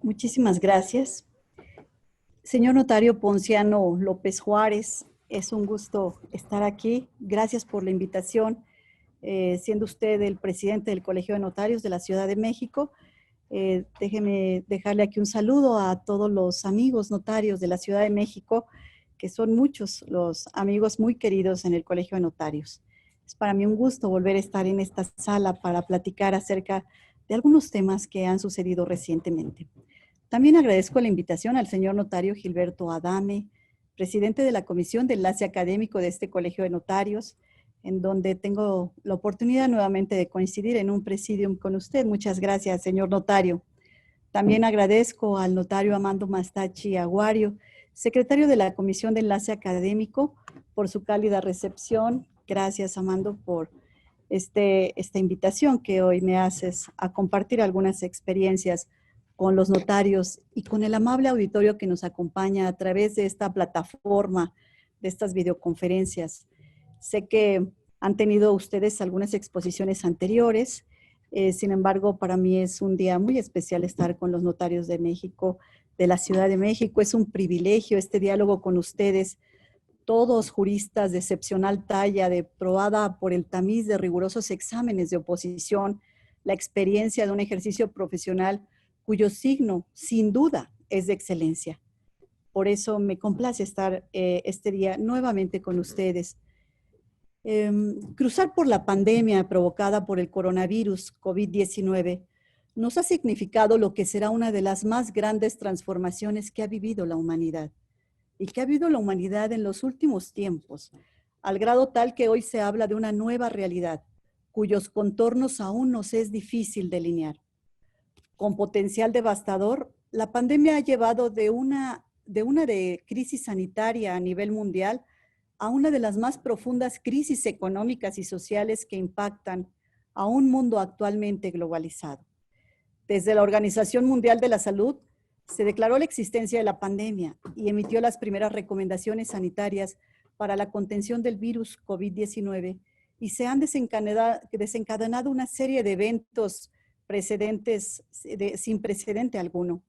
Muchísimas gracias. Señor notario Ponciano López Juárez, es un gusto estar aquí. Gracias por la invitación. Siendo usted el presidente del Colegio de Notarios de la Ciudad de México, déjeme dejarle aquí un saludo a todos los amigos notarios de la Ciudad de México, que son muchos los amigos muy queridos en el Colegio de Notarios. Es para mí un gusto volver a estar en esta sala para platicar acerca de algunos temas que han sucedido recientemente. También agradezco la invitación al señor notario Gilberto Adame, presidente de la Comisión de Enlace Académico de este Colegio de Notarios, en donde tengo la oportunidad nuevamente de coincidir en un presidium con usted. Muchas gracias, señor notario. También agradezco al notario Amando Mastachi Aguario, secretario de la Comisión de Enlace Académico, por su cálida recepción. Gracias, Amando, por esta invitación que hoy me haces a compartir algunas experiencias con los notarios y con el amable auditorio que nos acompaña a través de esta plataforma, de estas videoconferencias. Sé que han tenido ustedes algunas exposiciones anteriores, sin embargo, para mí es un día muy especial estar con los notarios de México, de la Ciudad de México. Es un privilegio este diálogo con ustedes, todos juristas de excepcional talla, probada por el tamiz de rigurosos exámenes de oposición, la experiencia de un ejercicio profesional cuyo signo, sin duda, es de excelencia. Por eso me complace estar este día nuevamente con ustedes. Cruzar por la pandemia provocada por el coronavirus COVID-19 nos ha significado lo que será una de las más grandes transformaciones que ha vivido la humanidad y que ha vivido la humanidad en los últimos tiempos, al grado tal que hoy se habla de una nueva realidad, cuyos contornos aún nos es difícil delinear. Con potencial devastador, la pandemia ha llevado de una crisis sanitaria a nivel mundial a una de las más profundas crisis económicas y sociales que impactan a un mundo actualmente globalizado. Desde la Organización Mundial de la Salud se declaró la existencia de la pandemia y emitió las primeras recomendaciones sanitarias para la contención del virus COVID-19 y se han desencadenado una serie de eventos sin precedente alguno.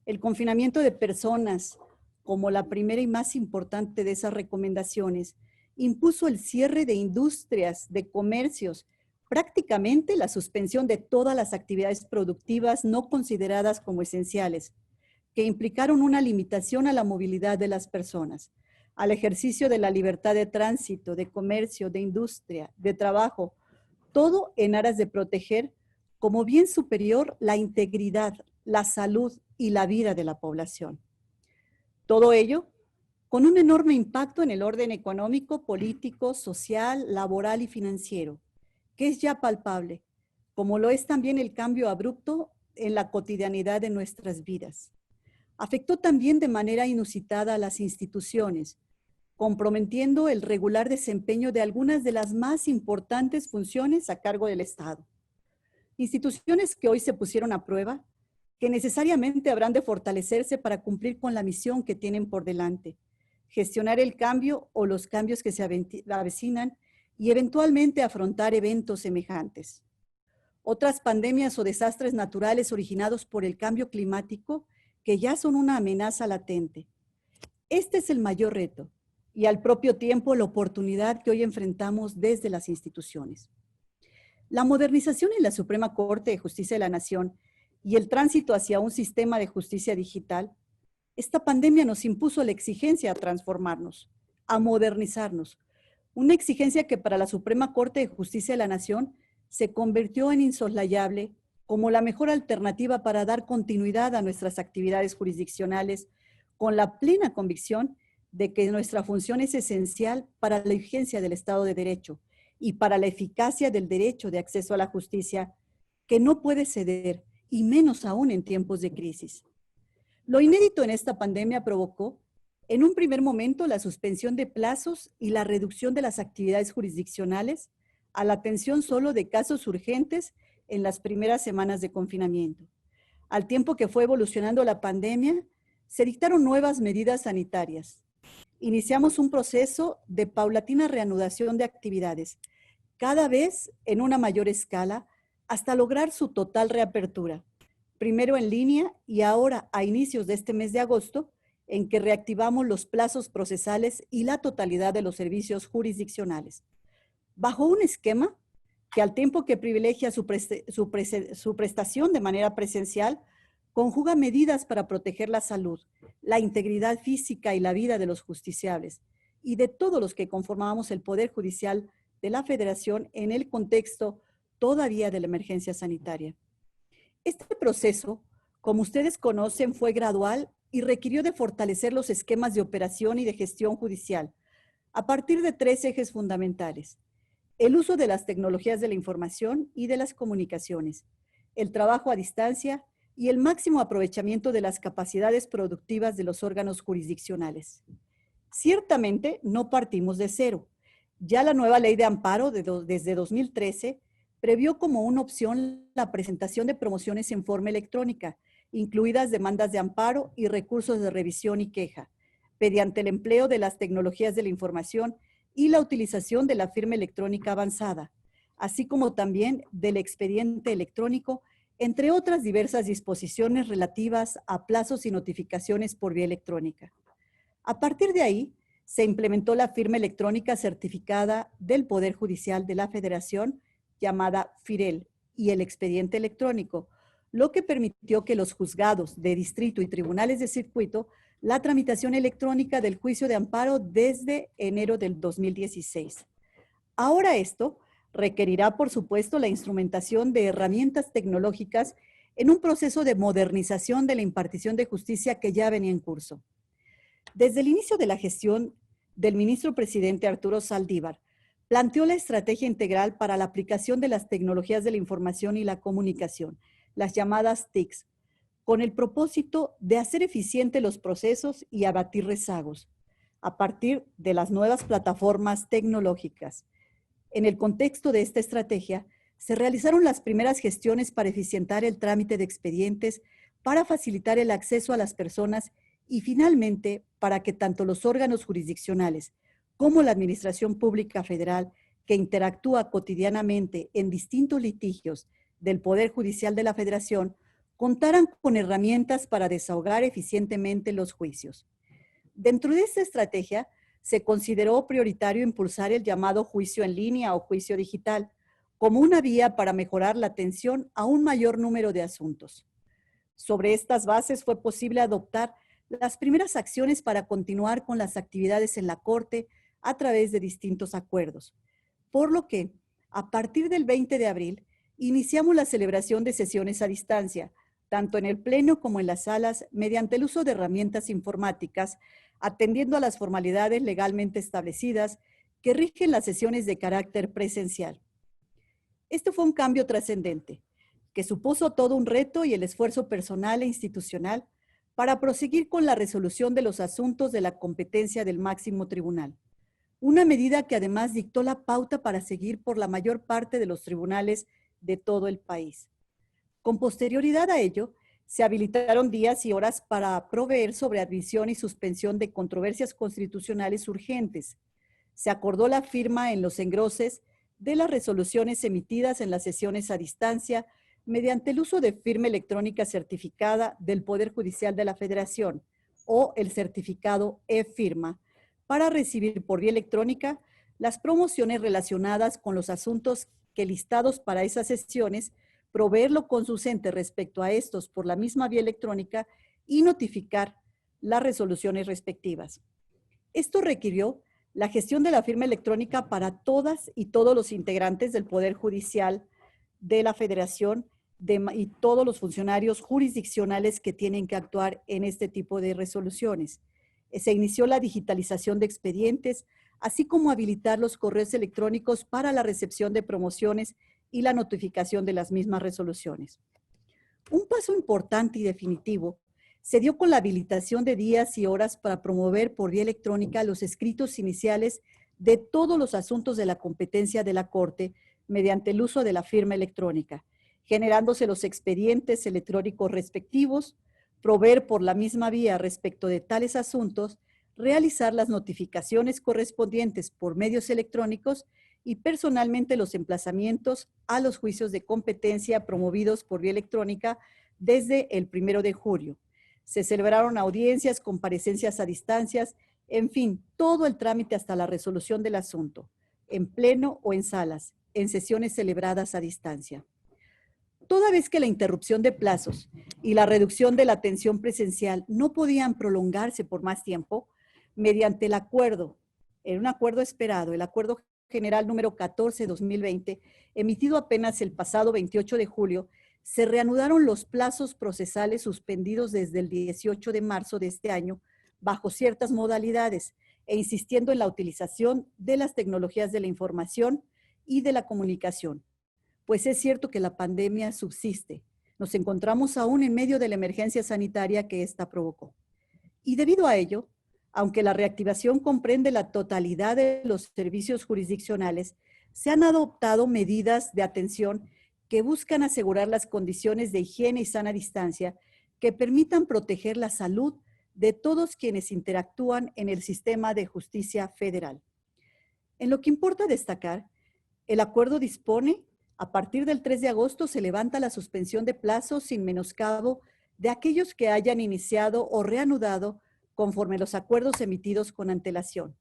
El confinamiento de personas, como la primera y más importante de esas recomendaciones, impuso el cierre de industrias, de comercios, prácticamente la suspensión de todas las actividades productivas no consideradas como esenciales, que implicaron una limitación a la movilidad de las personas, al ejercicio de la libertad de tránsito, de comercio, de industria, de trabajo, todo en aras de proteger como bien superior la integridad, la salud y la vida de la población. Todo ello con un enorme impacto en el orden económico, político, social, laboral y financiero, que es ya palpable, como lo es también el cambio abrupto en la cotidianidad de nuestras vidas. Afectó también de manera inusitada a las instituciones, comprometiendo el regular desempeño de algunas de las más importantes funciones a cargo del Estado. Instituciones que hoy se pusieron a prueba, que necesariamente habrán de fortalecerse para cumplir con la misión que tienen por delante, gestionar el cambio o los cambios que se avecinan y eventualmente afrontar eventos semejantes. Otras pandemias o desastres naturales originados por el cambio climático que ya son una amenaza latente. Este es el mayor reto y al propio tiempo la oportunidad que hoy enfrentamos desde las instituciones. La modernización en la Suprema Corte de Justicia de la Nación y el tránsito hacia un sistema de justicia digital, esta pandemia nos impuso la exigencia a transformarnos, a modernizarnos, una exigencia que para la Suprema Corte de Justicia de la Nación se convirtió en insoslayable como la mejor alternativa para dar continuidad a nuestras actividades jurisdiccionales con la plena convicción de que nuestra función es esencial para la vigencia del Estado de Derecho y para la eficacia del derecho de acceso a la justicia, que no puede ceder, y menos aún en tiempos de crisis. Lo inédito en esta pandemia provocó, en un primer momento, la suspensión de plazos y la reducción de las actividades jurisdiccionales a la atención solo de casos urgentes en las primeras semanas de confinamiento. Al tiempo que fue evolucionando la pandemia, se dictaron nuevas medidas sanitarias. Iniciamos un proceso de paulatina reanudación de actividades, cada vez en una mayor escala, hasta lograr su total reapertura, primero en línea y ahora a inicios de este mes de agosto, en que reactivamos los plazos procesales y la totalidad de los servicios jurisdiccionales, bajo un esquema que al tiempo que privilegia su prestación de manera presencial, conjuga medidas para proteger la salud, la integridad física y la vida de los justiciables y de todos los que conformamos el Poder Judicial de la Federación en el contexto todavía de la emergencia sanitaria. Este proceso, como ustedes conocen, fue gradual y requirió de fortalecer los esquemas de operación y de gestión judicial a partir de 3 ejes fundamentales: el uso de las tecnologías de la información y de las comunicaciones, el trabajo a distancia y el máximo aprovechamiento de las capacidades productivas de los órganos jurisdiccionales. Ciertamente, no partimos de cero. Ya la nueva ley de amparo desde 2013 previó como una opción la presentación de promociones en forma electrónica, incluidas demandas de amparo y recursos de revisión y queja, mediante el empleo de las tecnologías de la información y la utilización de la firma electrónica avanzada, así como también del expediente electrónico, entre otras diversas disposiciones relativas a plazos y notificaciones por vía electrónica. A partir de ahí, se implementó la firma electrónica certificada del Poder Judicial de la Federación, llamada FIREL, y el expediente electrónico, lo que permitió que los juzgados de distrito y tribunales de circuito la tramitación electrónica del juicio de amparo desde enero del 2016. Ahora esto requerirá, por supuesto, la instrumentación de herramientas tecnológicas en un proceso de modernización de la impartición de justicia que ya venía en curso. Desde el inicio de la gestión del ministro presidente Arturo Saldívar, planteó la estrategia integral para la aplicación de las tecnologías de la información y la comunicación, las llamadas TICs, con el propósito de hacer eficientes los procesos y abatir rezagos, a partir de las nuevas plataformas tecnológicas. En el contexto de esta estrategia, se realizaron las primeras gestiones para eficientar el trámite de expedientes, para facilitar el acceso a las personas y finalmente para que tanto los órganos jurisdiccionales como la Administración Pública Federal, que interactúa cotidianamente en distintos litigios del Poder Judicial de la Federación, contaran con herramientas para desahogar eficientemente los juicios. Dentro de esta estrategia, se consideró prioritario impulsar el llamado juicio en línea o juicio digital como una vía para mejorar la atención a un mayor número de asuntos. Sobre estas bases fue posible adoptar las primeras acciones para continuar con las actividades en la Corte a través de distintos acuerdos, por lo que, a partir del 20 de abril, iniciamos la celebración de sesiones a distancia, tanto en el Pleno como en las salas, mediante el uso de herramientas informáticas, atendiendo a las formalidades legalmente establecidas que rigen las sesiones de carácter presencial. Este fue un cambio trascendente, que supuso todo un reto y el esfuerzo personal e institucional para proseguir con la resolución de los asuntos de la competencia del máximo tribunal. Una medida que además dictó la pauta para seguir por la mayor parte de los tribunales de todo el país. Con posterioridad a ello, se habilitaron días y horas para proveer sobre admisión y suspensión de controversias constitucionales urgentes. Se acordó la firma en los engroses de las resoluciones emitidas en las sesiones a distancia mediante el uso de firma electrónica certificada del Poder Judicial de la Federación o el certificado e-firma, para recibir por vía electrónica las promociones relacionadas con los asuntos que listados para esas sesiones, proveerlo con sus entes respecto a estos por la misma vía electrónica y notificar las resoluciones respectivas. Esto requirió la gestión de la firma electrónica para todas y todos los integrantes del Poder Judicial de la Federación y todos los funcionarios jurisdiccionales que tienen que actuar en este tipo de resoluciones. Se inició la digitalización de expedientes, así como habilitar los correos electrónicos para la recepción de promociones y la notificación de las mismas resoluciones. Un paso importante y definitivo se dio con la habilitación de días y horas para promover por vía electrónica los escritos iniciales de todos los asuntos de la competencia de la Corte mediante el uso de la firma electrónica, generándose los expedientes electrónicos respectivos, proveer por la misma vía respecto de tales asuntos, realizar las notificaciones correspondientes por medios electrónicos y personalmente los emplazamientos a los juicios de competencia promovidos por vía electrónica desde el 1 de julio. Se celebraron audiencias, comparecencias a distancias, en fin, todo el trámite hasta la resolución del asunto, en pleno o en salas, en sesiones celebradas a distancia. Toda vez que la interrupción de plazos y la reducción de la atención presencial no podían prolongarse por más tiempo, mediante el acuerdo, en un acuerdo esperado, el Acuerdo General número 14/2020, emitido apenas el pasado 28 de julio, se reanudaron los plazos procesales suspendidos desde el 18 de marzo de este año bajo ciertas modalidades e insistiendo en la utilización de las tecnologías de la información y de la comunicación. Pues es cierto que la pandemia subsiste. Nos encontramos aún en medio de la emergencia sanitaria que ésta provocó. Y debido a ello, aunque la reactivación comprende la totalidad de los servicios jurisdiccionales, se han adoptado medidas de atención que buscan asegurar las condiciones de higiene y sana distancia que permitan proteger la salud de todos quienes interactúan en el sistema de justicia federal. En lo que importa destacar, el acuerdo dispone, a partir del 3 de agosto se levanta la suspensión de plazos sin menoscabo de aquellos que hayan iniciado o reanudado conforme los acuerdos emitidos con antelación.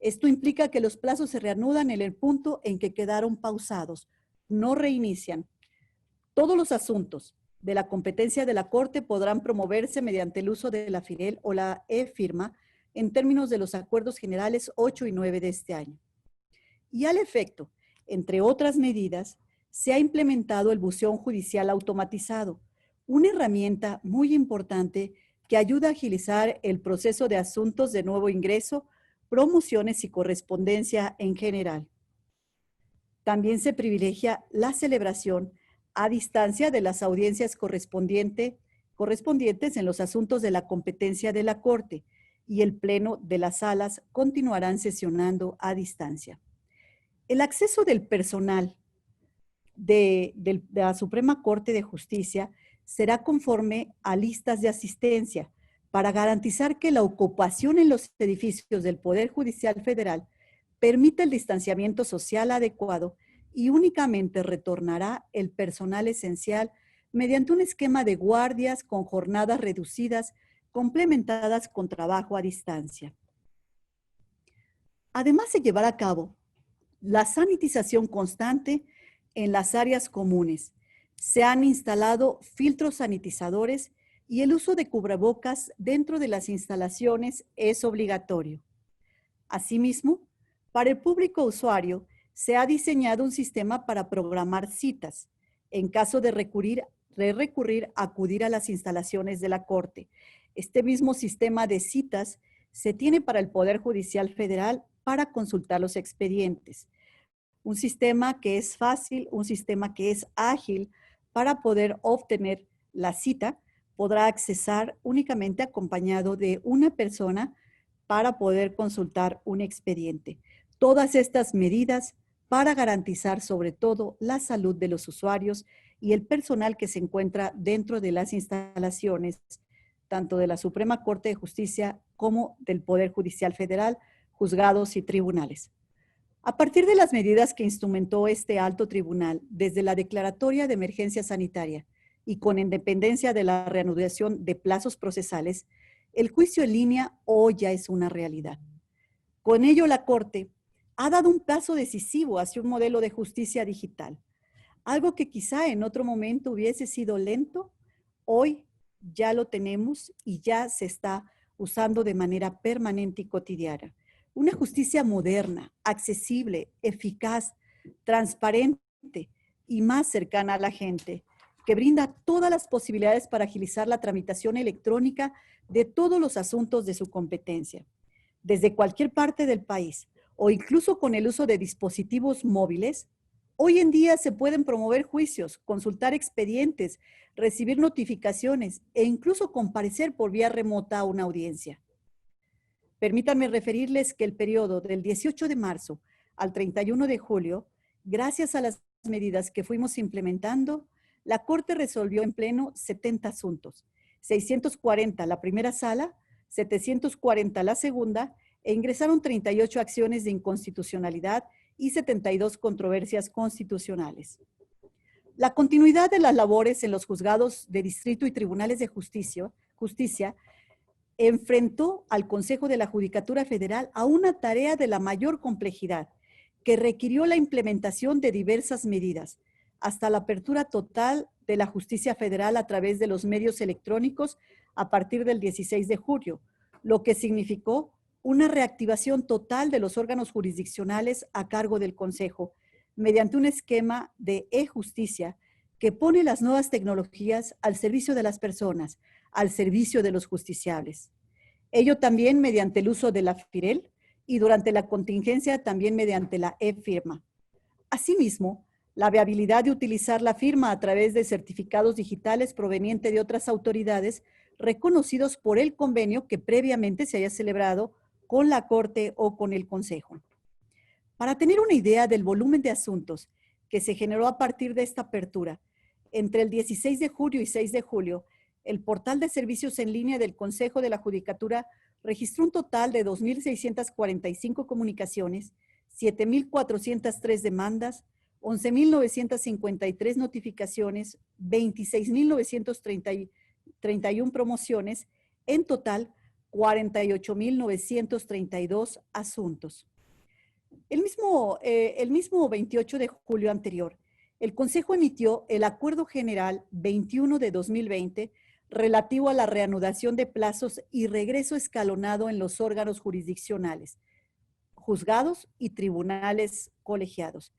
Esto implica que los plazos se reanudan en el punto en que quedaron pausados, no reinician. Todos los asuntos de la competencia de la Corte podrán promoverse mediante el uso de la FIREL o la e-firma en términos de los acuerdos generales 8 y 9 de este año. Y al efecto, entre otras medidas, se ha implementado el buzón judicial automatizado, una herramienta muy importante que ayuda a agilizar el proceso de asuntos de nuevo ingreso, promociones y correspondencia en general. También se privilegia la celebración a distancia de las audiencias correspondientes en los asuntos de la competencia de la Corte y el Pleno de las salas continuarán sesionando a distancia. El acceso del personal de la Suprema Corte de Justicia será conforme a listas de asistencia para garantizar que la ocupación en los edificios del Poder Judicial Federal permita el distanciamiento social adecuado y únicamente retornará el personal esencial mediante un esquema de guardias con jornadas reducidas complementadas con trabajo a distancia. Además, se llevará a cabo la sanitización constante en las áreas comunes. Se han instalado filtros sanitizadores y el uso de cubrebocas dentro de las instalaciones es obligatorio. Asimismo, para el público usuario, se ha diseñado un sistema para programar citas en caso de recurrir a acudir a las instalaciones de la Corte. Este mismo sistema de citas se tiene para el Poder Judicial Federal para consultar los expedientes. Un sistema que es fácil, un sistema que es ágil para poder obtener la cita, podrá accesar únicamente acompañado de una persona para poder consultar un expediente. Todas estas medidas para garantizar sobre todo la salud de los usuarios y el personal que se encuentra dentro de las instalaciones, tanto de la Suprema Corte de Justicia como del Poder Judicial Federal, juzgados y tribunales. A partir de las medidas que instrumentó este alto tribunal desde la declaratoria de emergencia sanitaria y con independencia de la reanudación de plazos procesales, el juicio en línea hoy ya es una realidad. Con ello, la Corte ha dado un paso decisivo hacia un modelo de justicia digital. Algo que quizá en otro momento hubiese sido lento, hoy ya lo tenemos y ya se está usando de manera permanente y cotidiana. Una justicia moderna, accesible, eficaz, transparente y más cercana a la gente, que brinda todas las posibilidades para agilizar la tramitación electrónica de todos los asuntos de su competencia, desde cualquier parte del país o incluso con el uso de dispositivos móviles. Hoy en día se pueden promover juicios, consultar expedientes, recibir notificaciones e incluso comparecer por vía remota a una audiencia. Permítanme referirles que el periodo del 18 de marzo al 31 de julio, gracias a las medidas que fuimos implementando, la Corte resolvió en pleno 70 asuntos, 640 la primera sala, 740 la segunda, e ingresaron 38 acciones de inconstitucionalidad y 72 controversias constitucionales. La continuidad de las labores en los juzgados de distrito y tribunales de justicia enfrentó al Consejo de la Judicatura Federal a una tarea de la mayor complejidad, que requirió la implementación de diversas medidas, hasta la apertura total de la justicia federal a través de los medios electrónicos a partir del 16 de julio, lo que significó una reactivación total de los órganos jurisdiccionales a cargo del Consejo, mediante un esquema de e-justicia que pone las nuevas tecnologías al servicio de las personas, al servicio de los justiciables. Ello también mediante el uso de la FIREL y durante la contingencia también mediante la e-firma. Asimismo, la viabilidad de utilizar la firma a través de certificados digitales provenientes de otras autoridades reconocidos por el convenio que previamente se haya celebrado con la Corte o con el Consejo. Para tener una idea del volumen de asuntos que se generó a partir de esta apertura, entre el 16 de julio y 6 de julio, el portal de servicios en línea del Consejo de la Judicatura registró un total de 2,645 comunicaciones, 7,403 demandas, 11,953 notificaciones, 26,931 promociones, en total 48,932 asuntos. El mismo 28 de julio anterior, el Consejo emitió el Acuerdo General 21 de 2020 relativo a la reanudación de plazos y regreso escalonado en los órganos jurisdiccionales, juzgados y tribunales colegiados,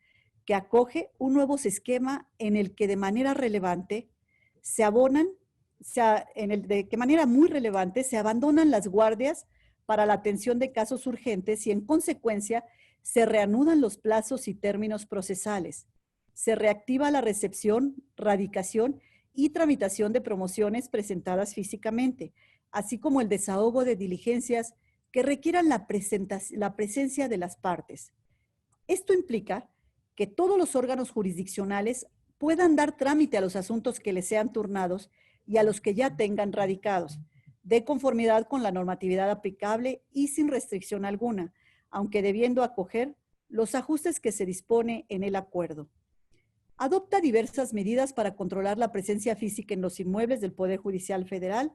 que acoge un nuevo esquema en el que de manera relevante se abandonan las guardias para la atención de casos urgentes y en consecuencia se reanudan los plazos y términos procesales. Se reactiva la recepción, radicación y tramitación de promociones presentadas físicamente, así como el desahogo de diligencias que requieran la presencia de las partes. Esto implica que todos los órganos jurisdiccionales puedan dar trámite a los asuntos que les sean turnados y a los que ya tengan radicados, de conformidad con la normatividad aplicable y sin restricción alguna, aunque debiendo acoger los ajustes que se dispone en el acuerdo. Adopta diversas medidas para controlar la presencia física en los inmuebles del Poder Judicial Federal,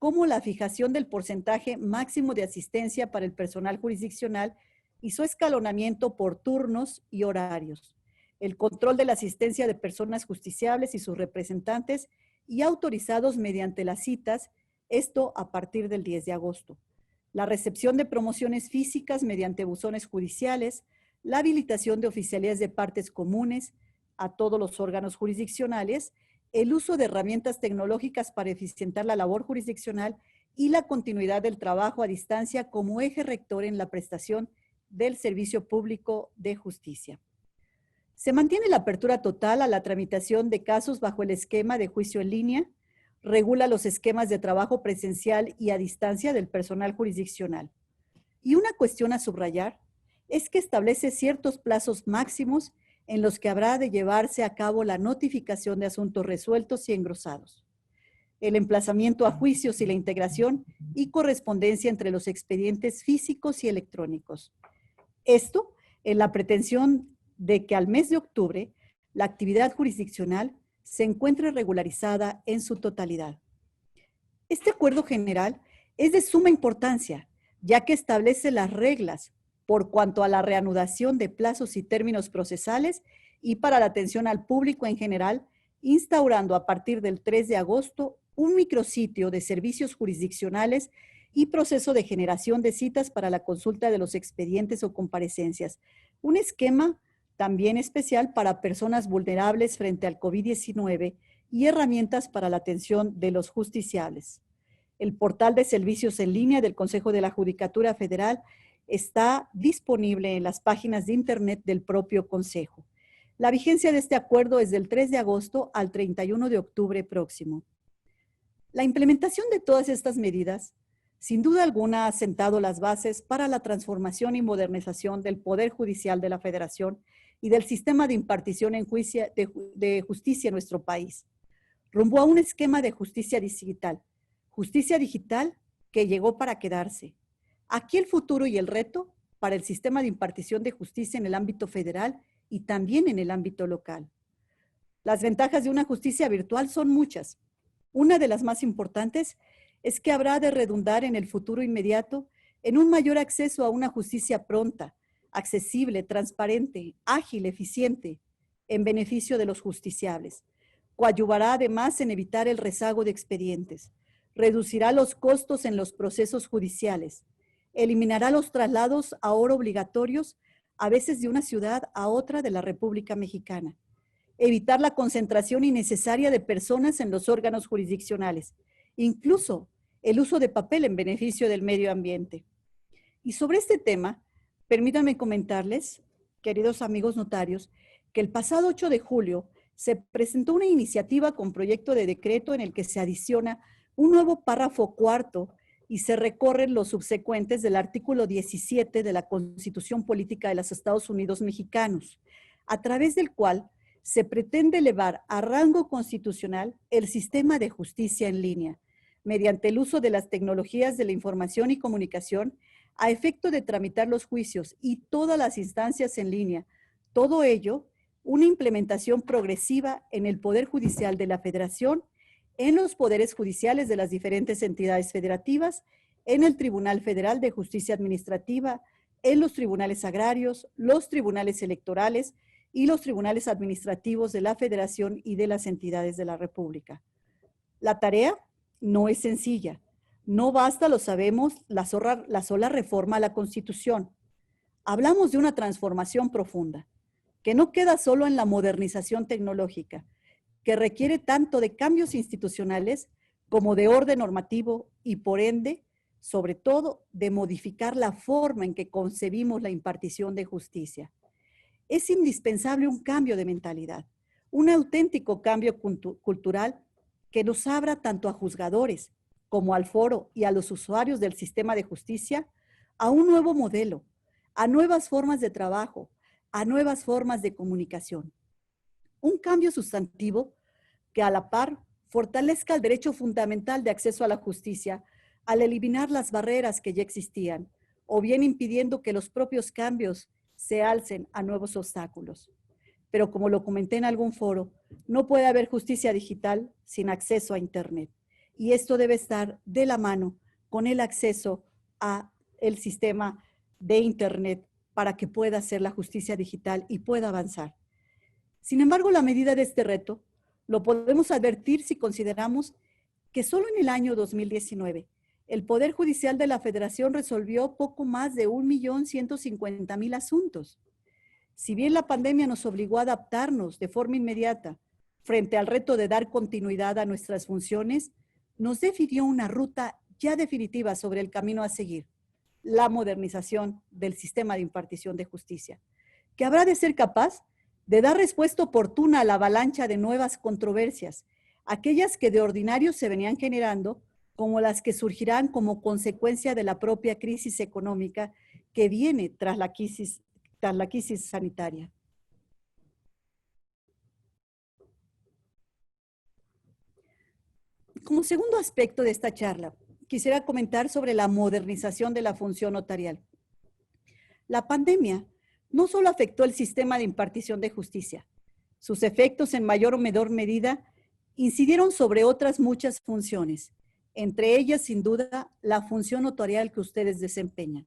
como la fijación del porcentaje máximo de asistencia para el personal jurisdiccional y su escalonamiento por turnos y horarios, el control de la asistencia de personas justiciables y sus representantes y autorizados mediante las citas, esto a partir del 10 de agosto, la recepción de promociones físicas mediante buzones judiciales, la habilitación de oficialías de partes comunes a todos los órganos jurisdiccionales, el uso de herramientas tecnológicas para eficientar la labor jurisdiccional y la continuidad del trabajo a distancia como eje rector en la prestación del servicio público de justicia. Se mantiene la apertura total a la tramitación de casos bajo el esquema de juicio en línea, regula los esquemas de trabajo presencial y a distancia del personal jurisdiccional. Y una cuestión a subrayar es que establece ciertos plazos máximos en los que habrá de llevarse a cabo la notificación de asuntos resueltos y engrosados, el emplazamiento a juicios y la integración y correspondencia entre los expedientes físicos y electrónicos. Esto en la pretensión de que al mes de octubre la actividad jurisdiccional se encuentre regularizada en su totalidad. Este acuerdo general es de suma importancia, ya que establece las reglas por cuanto a la reanudación de plazos y términos procesales y para la atención al público en general, instaurando a partir del 3 de agosto un micrositio de servicios jurisdiccionales y proceso de generación de citas para la consulta de los expedientes o comparecencias. Un esquema también especial para personas vulnerables frente al COVID-19 y herramientas para la atención de los justiciables. El portal de servicios en línea del Consejo de la Judicatura Federal está disponible en las páginas de internet del propio Consejo. La vigencia de este acuerdo es del 3 de agosto al 31 de octubre próximo. La implementación de todas estas medidas, sin duda alguna, ha sentado las bases para la transformación y modernización del Poder Judicial de la Federación y del sistema de impartición de justicia en nuestro país, rumbo a un esquema de justicia digital que llegó para quedarse. Aquí el futuro y el reto para el sistema de impartición de justicia en el ámbito federal y también en el ámbito local. Las ventajas de una justicia virtual son muchas. Una de las más importantes es que habrá de redundar en el futuro inmediato en un mayor acceso a una justicia pronta, accesible, transparente, ágil, eficiente, en beneficio de los justiciables. Coadyuvará además en evitar el rezago de expedientes, reducirá los costos en los procesos judiciales, eliminará los traslados ahora obligatorios, a veces de una ciudad a otra de la República Mexicana, evitar la concentración innecesaria de personas en los órganos jurisdiccionales, incluso el uso de papel en beneficio del medio ambiente. Y sobre este tema, permítanme comentarles, queridos amigos notarios, que el pasado 8 de julio se presentó una iniciativa con proyecto de decreto en el que se adiciona un nuevo párrafo cuarto y se recorren los subsecuentes del artículo 17 de la Constitución Política de los Estados Unidos Mexicanos, a través del cual se pretende elevar a rango constitucional el sistema de justicia en línea, mediante el uso de las tecnologías de la información y comunicación a efecto de tramitar los juicios y todas las instancias en línea. Todo ello, una implementación progresiva en el Poder Judicial de la Federación, en los poderes judiciales de las diferentes entidades federativas, en el Tribunal Federal de Justicia Administrativa, en los tribunales agrarios, los tribunales electorales y los tribunales administrativos de la Federación y de las entidades de la República. La tarea no es sencilla. No basta, lo sabemos, la sola reforma a la Constitución. Hablamos de una transformación profunda, que no queda solo en la modernización tecnológica, que requiere tanto de cambios institucionales como de orden normativo y, por ende, sobre todo, de modificar la forma en que concebimos la impartición de justicia. Es indispensable un cambio de mentalidad, un auténtico cambio cultural que nos abra tanto a juzgadores como al foro y a los usuarios del sistema de justicia a un nuevo modelo, a nuevas formas de trabajo, a nuevas formas de comunicación. Un cambio sustantivo que a la par fortalezca el derecho fundamental de acceso a la justicia al eliminar las barreras que ya existían, o bien impidiendo que los propios cambios se alcen a nuevos obstáculos. Pero como lo comenté en algún foro, no puede haber justicia digital sin acceso a Internet. Y esto debe estar de la mano con el acceso a el sistema de Internet para que pueda hacer la justicia digital y pueda avanzar. Sin embargo, la medida de este reto lo podemos advertir si consideramos que solo en el año 2019 el Poder Judicial de la Federación resolvió poco más de 1.150.000 asuntos. Si bien la pandemia nos obligó a adaptarnos de forma inmediata frente al reto de dar continuidad a nuestras funciones, nos definió una ruta ya definitiva sobre el camino a seguir, la modernización del sistema de impartición de justicia, que habrá de ser capaz de dar respuesta oportuna a la avalancha de nuevas controversias, aquellas que de ordinario se venían generando, como las que surgirán como consecuencia de la propia crisis económica que viene tras la crisis sanitaria. Como segundo aspecto de esta charla, quisiera comentar sobre la modernización de la función notarial. La pandemia no solo afectó el sistema de impartición de justicia, sus efectos en mayor o menor medida incidieron sobre otras muchas funciones, entre ellas, sin duda, la función notarial que ustedes desempeñan.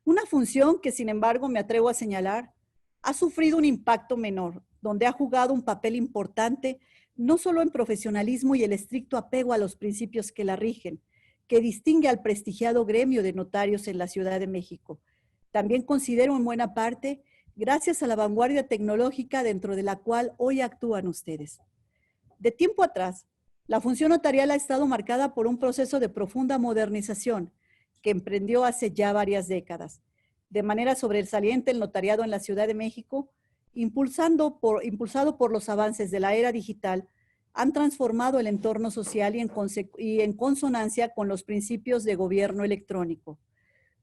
Una función que, sin embargo, me atrevo a señalar, ha sufrido un impacto menor, donde ha jugado un papel importante no solo en profesionalismo y el estricto apego a los principios que la rigen, que distingue al prestigiado gremio de notarios en la Ciudad de México. También considero en buena parte gracias a la vanguardia tecnológica dentro de la cual hoy actúan ustedes. De tiempo atrás, la función notarial ha estado marcada por un proceso de profunda modernización que emprendió hace ya varias décadas. De manera sobresaliente, el notariado en la Ciudad de México, impulsado por los avances de la era digital, han transformado el entorno social y en consonancia con los principios de gobierno electrónico.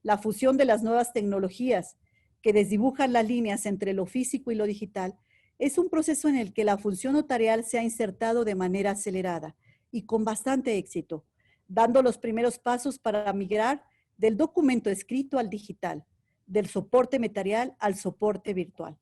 La fusión de las nuevas tecnologías que desdibujan las líneas entre lo físico y lo digital es un proceso en el que la función notarial se ha insertado de manera acelerada y con bastante éxito, dando los primeros pasos para migrar del documento escrito al digital, del soporte material al soporte virtual.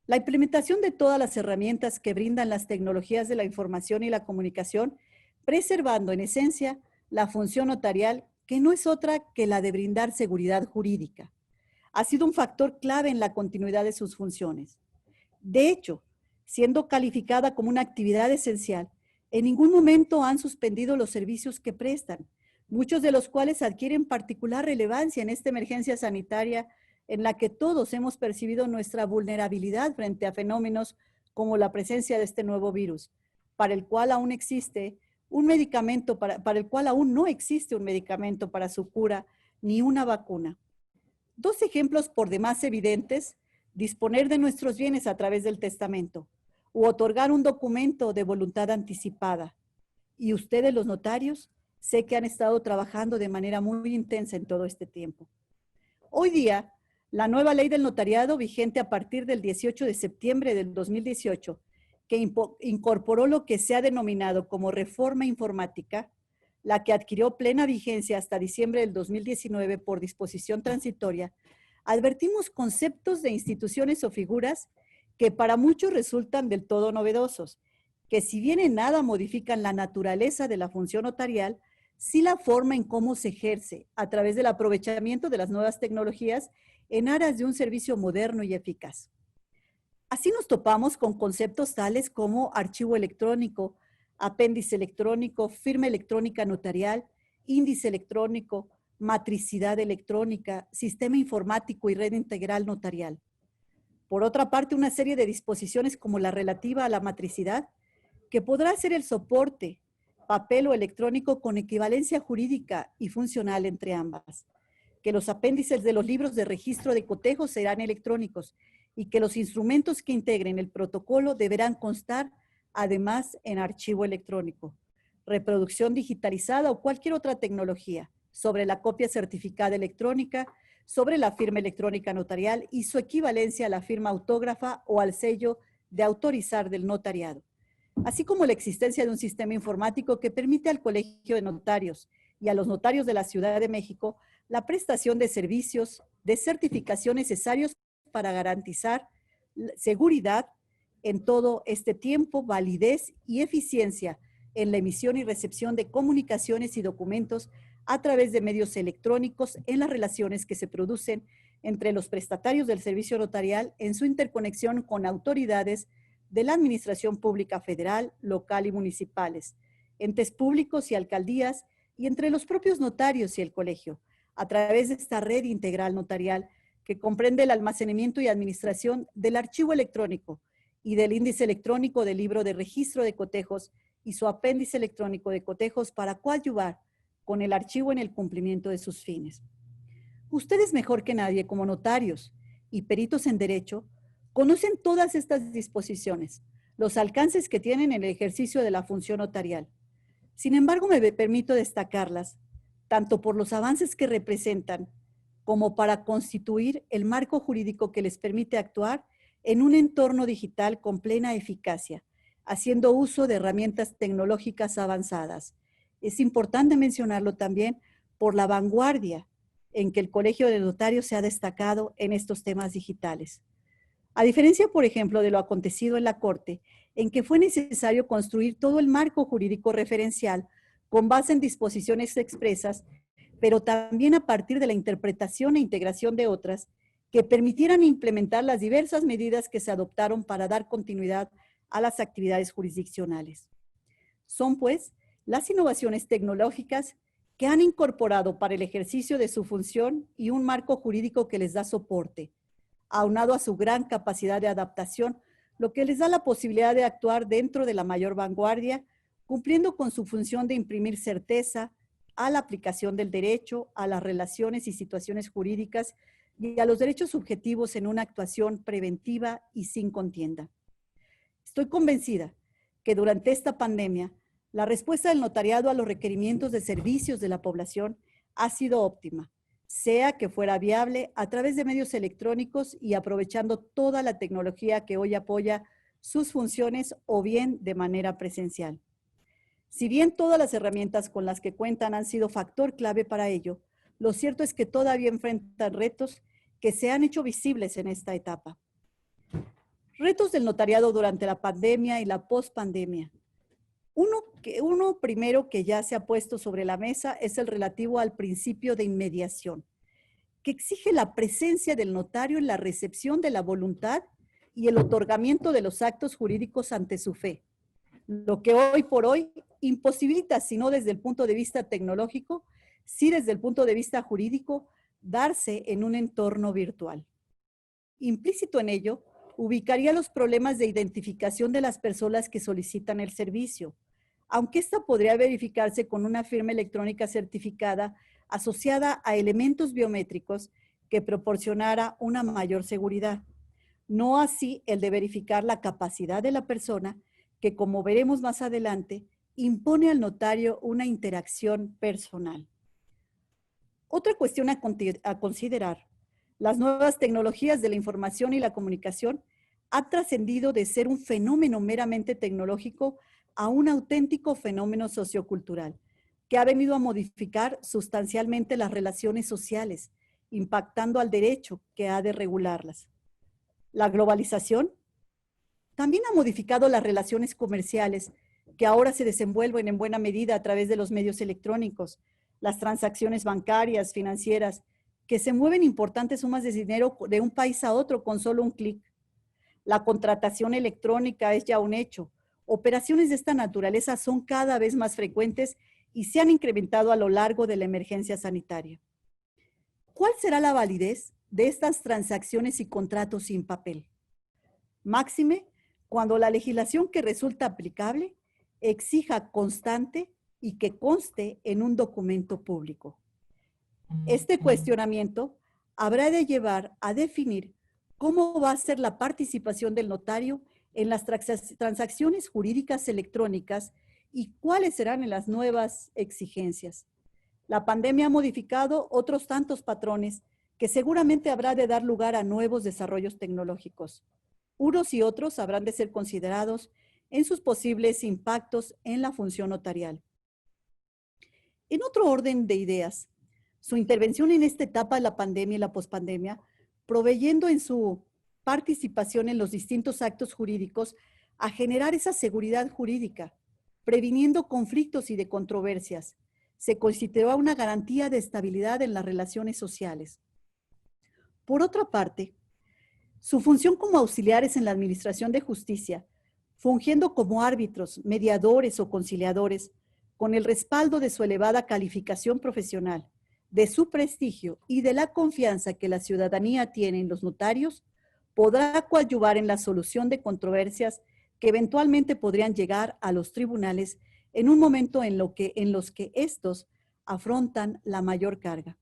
La implementación de todas las herramientas que brindan las tecnologías de la información y la comunicación, preservando en esencia la función notarial, que no es otra que la de brindar seguridad jurídica. Ha sido un factor clave en la continuidad de sus funciones. De hecho, siendo calificada como una actividad esencial, en ningún momento han suspendido los servicios que prestan, muchos de los cuales adquieren particular relevancia en esta emergencia sanitaria en la que todos hemos percibido nuestra vulnerabilidad frente a fenómenos como la presencia de este nuevo virus, para el cual aún existe un medicamento, para el cual aún no existe un medicamento para su cura ni una vacuna. Dos ejemplos por demás evidentes: disponer de nuestros bienes a través del testamento u otorgar un documento de voluntad anticipada. Y ustedes, los notarios, sé que han estado trabajando de manera muy intensa en todo este tiempo. Hoy día, la nueva ley del notariado, vigente a partir del 18 de septiembre del 2018, que incorporó lo que se ha denominado como reforma informática, la que adquirió plena vigencia hasta diciembre del 2019 por disposición transitoria, advertimos conceptos de instituciones o figuras que para muchos resultan del todo novedosos, que si bien en nada modifican la naturaleza de la función notarial, sí la forma en cómo se ejerce a través del aprovechamiento de las nuevas tecnologías en aras de un servicio moderno y eficaz. Así nos topamos con conceptos tales como archivo electrónico, apéndice electrónico, firma electrónica notarial, índice electrónico, matricidad electrónica, sistema informático y red integral notarial. Por otra parte, una serie de disposiciones como la relativa a la matricidad, que podrá ser el soporte, papel o electrónico con equivalencia jurídica y funcional entre ambas, que los apéndices de los libros de registro de cotejo serán electrónicos y que los instrumentos que integren el protocolo deberán constar además en archivo electrónico, reproducción digitalizada o cualquier otra tecnología, sobre la copia certificada electrónica, sobre la firma electrónica notarial y su equivalencia a la firma autógrafa o al sello de autorizar del notariado, así como la existencia de un sistema informático que permite al Colegio de Notarios y a los notarios de la Ciudad de México la prestación de servicios de certificación necesarios para garantizar seguridad en todo este tiempo, validez y eficiencia en la emisión y recepción de comunicaciones y documentos a través de medios electrónicos en las relaciones que se producen entre los prestatarios del servicio notarial en su interconexión con autoridades de la Administración Pública Federal, local y municipales, entes públicos y alcaldías, y entre los propios notarios y el colegio, a través de esta red integral notarial que comprende el almacenamiento y administración del archivo electrónico y del índice electrónico del libro de registro de cotejos y su apéndice electrónico de cotejos para coadyuvar con el archivo en el cumplimiento de sus fines. Ustedes mejor que nadie, como notarios y peritos en derecho, conocen todas estas disposiciones, los alcances que tienen en el ejercicio de la función notarial. Sin embargo, me permito destacarlas, tanto por los avances que representan, como para constituir el marco jurídico que les permite actuar en un entorno digital con plena eficacia, haciendo uso de herramientas tecnológicas avanzadas. Es importante mencionarlo también por la vanguardia en que el Colegio de Notarios se ha destacado en estos temas digitales. A diferencia, por ejemplo, de lo acontecido en la Corte, en que fue necesario construir todo el marco jurídico referencial con base en disposiciones expresas, pero también a partir de la interpretación e integración de otras que permitieran implementar las diversas medidas que se adoptaron para dar continuidad a las actividades jurisdiccionales. Son, pues, las innovaciones tecnológicas que han incorporado para el ejercicio de su función y un marco jurídico que les da soporte, aunado a su gran capacidad de adaptación, lo que les da la posibilidad de actuar dentro de la mayor vanguardia, cumpliendo con su función de imprimir certeza a la aplicación del derecho, a las relaciones y situaciones jurídicas y a los derechos subjetivos en una actuación preventiva y sin contienda. Estoy convencida que durante esta pandemia, la respuesta del notariado a los requerimientos de servicios de la población ha sido óptima, sea que fuera viable a través de medios electrónicos y aprovechando toda la tecnología que hoy apoya sus funciones o bien de manera presencial. Si bien todas las herramientas con las que cuentan han sido factor clave para ello, lo cierto es que todavía enfrentan retos que se han hecho visibles en esta etapa. Retos del notariado durante la pandemia y la pospandemia. Uno primero que ya se ha puesto sobre la mesa es el relativo al principio de inmediación, que exige la presencia del notario en la recepción de la voluntad y el otorgamiento de los actos jurídicos ante su fe, lo que hoy por hoy imposibilita, si no desde el punto de vista tecnológico, sí desde el punto de vista jurídico, darse en un entorno virtual. Implícito en ello, ubicaría los problemas de identificación de las personas que solicitan el servicio, aunque esta podría verificarse con una firma electrónica certificada asociada a elementos biométricos que proporcionara una mayor seguridad. No así el de verificar la capacidad de la persona que, como veremos más adelante, impone al notario una interacción personal. Otra cuestión a considerar: las nuevas tecnologías de la información y la comunicación han trascendido de ser un fenómeno meramente tecnológico a un auténtico fenómeno sociocultural, que ha venido a modificar sustancialmente las relaciones sociales, impactando al derecho que ha de regularlas. La globalización también ha modificado las relaciones comerciales, que ahora se desenvuelven en buena medida a través de los medios electrónicos, las transacciones bancarias, financieras, que se mueven importantes sumas de dinero de un país a otro con solo un clic. La contratación electrónica es ya un hecho. Operaciones de esta naturaleza son cada vez más frecuentes y se han incrementado a lo largo de la emergencia sanitaria. ¿Cuál será la validez de estas transacciones y contratos sin papel? Máxime, cuando la legislación que resulta aplicable exija constante y que conste en un documento público. Este cuestionamiento habrá de llevar a definir cómo va a ser la participación del notario en las transacciones jurídicas electrónicas y cuáles serán las nuevas exigencias. La pandemia ha modificado otros tantos patrones que seguramente habrá de dar lugar a nuevos desarrollos tecnológicos. Unos y otros habrán de ser considerados en sus posibles impactos en la función notarial. En otro orden de ideas, su intervención en esta etapa de la pandemia y la pospandemia, proveyendo en su participación en los distintos actos jurídicos a generar esa seguridad jurídica, previniendo conflictos y de controversias, se constituirá una garantía de estabilidad en las relaciones sociales. Por otra parte, su función como auxiliares en la administración de justicia, fungiendo como árbitros, mediadores o conciliadores, con el respaldo de su elevada calificación profesional, de su prestigio y de la confianza que la ciudadanía tiene en los notarios, podrá coadyuvar en la solución de controversias que eventualmente podrían llegar a los tribunales en un momento en los que estos afrontan la mayor carga.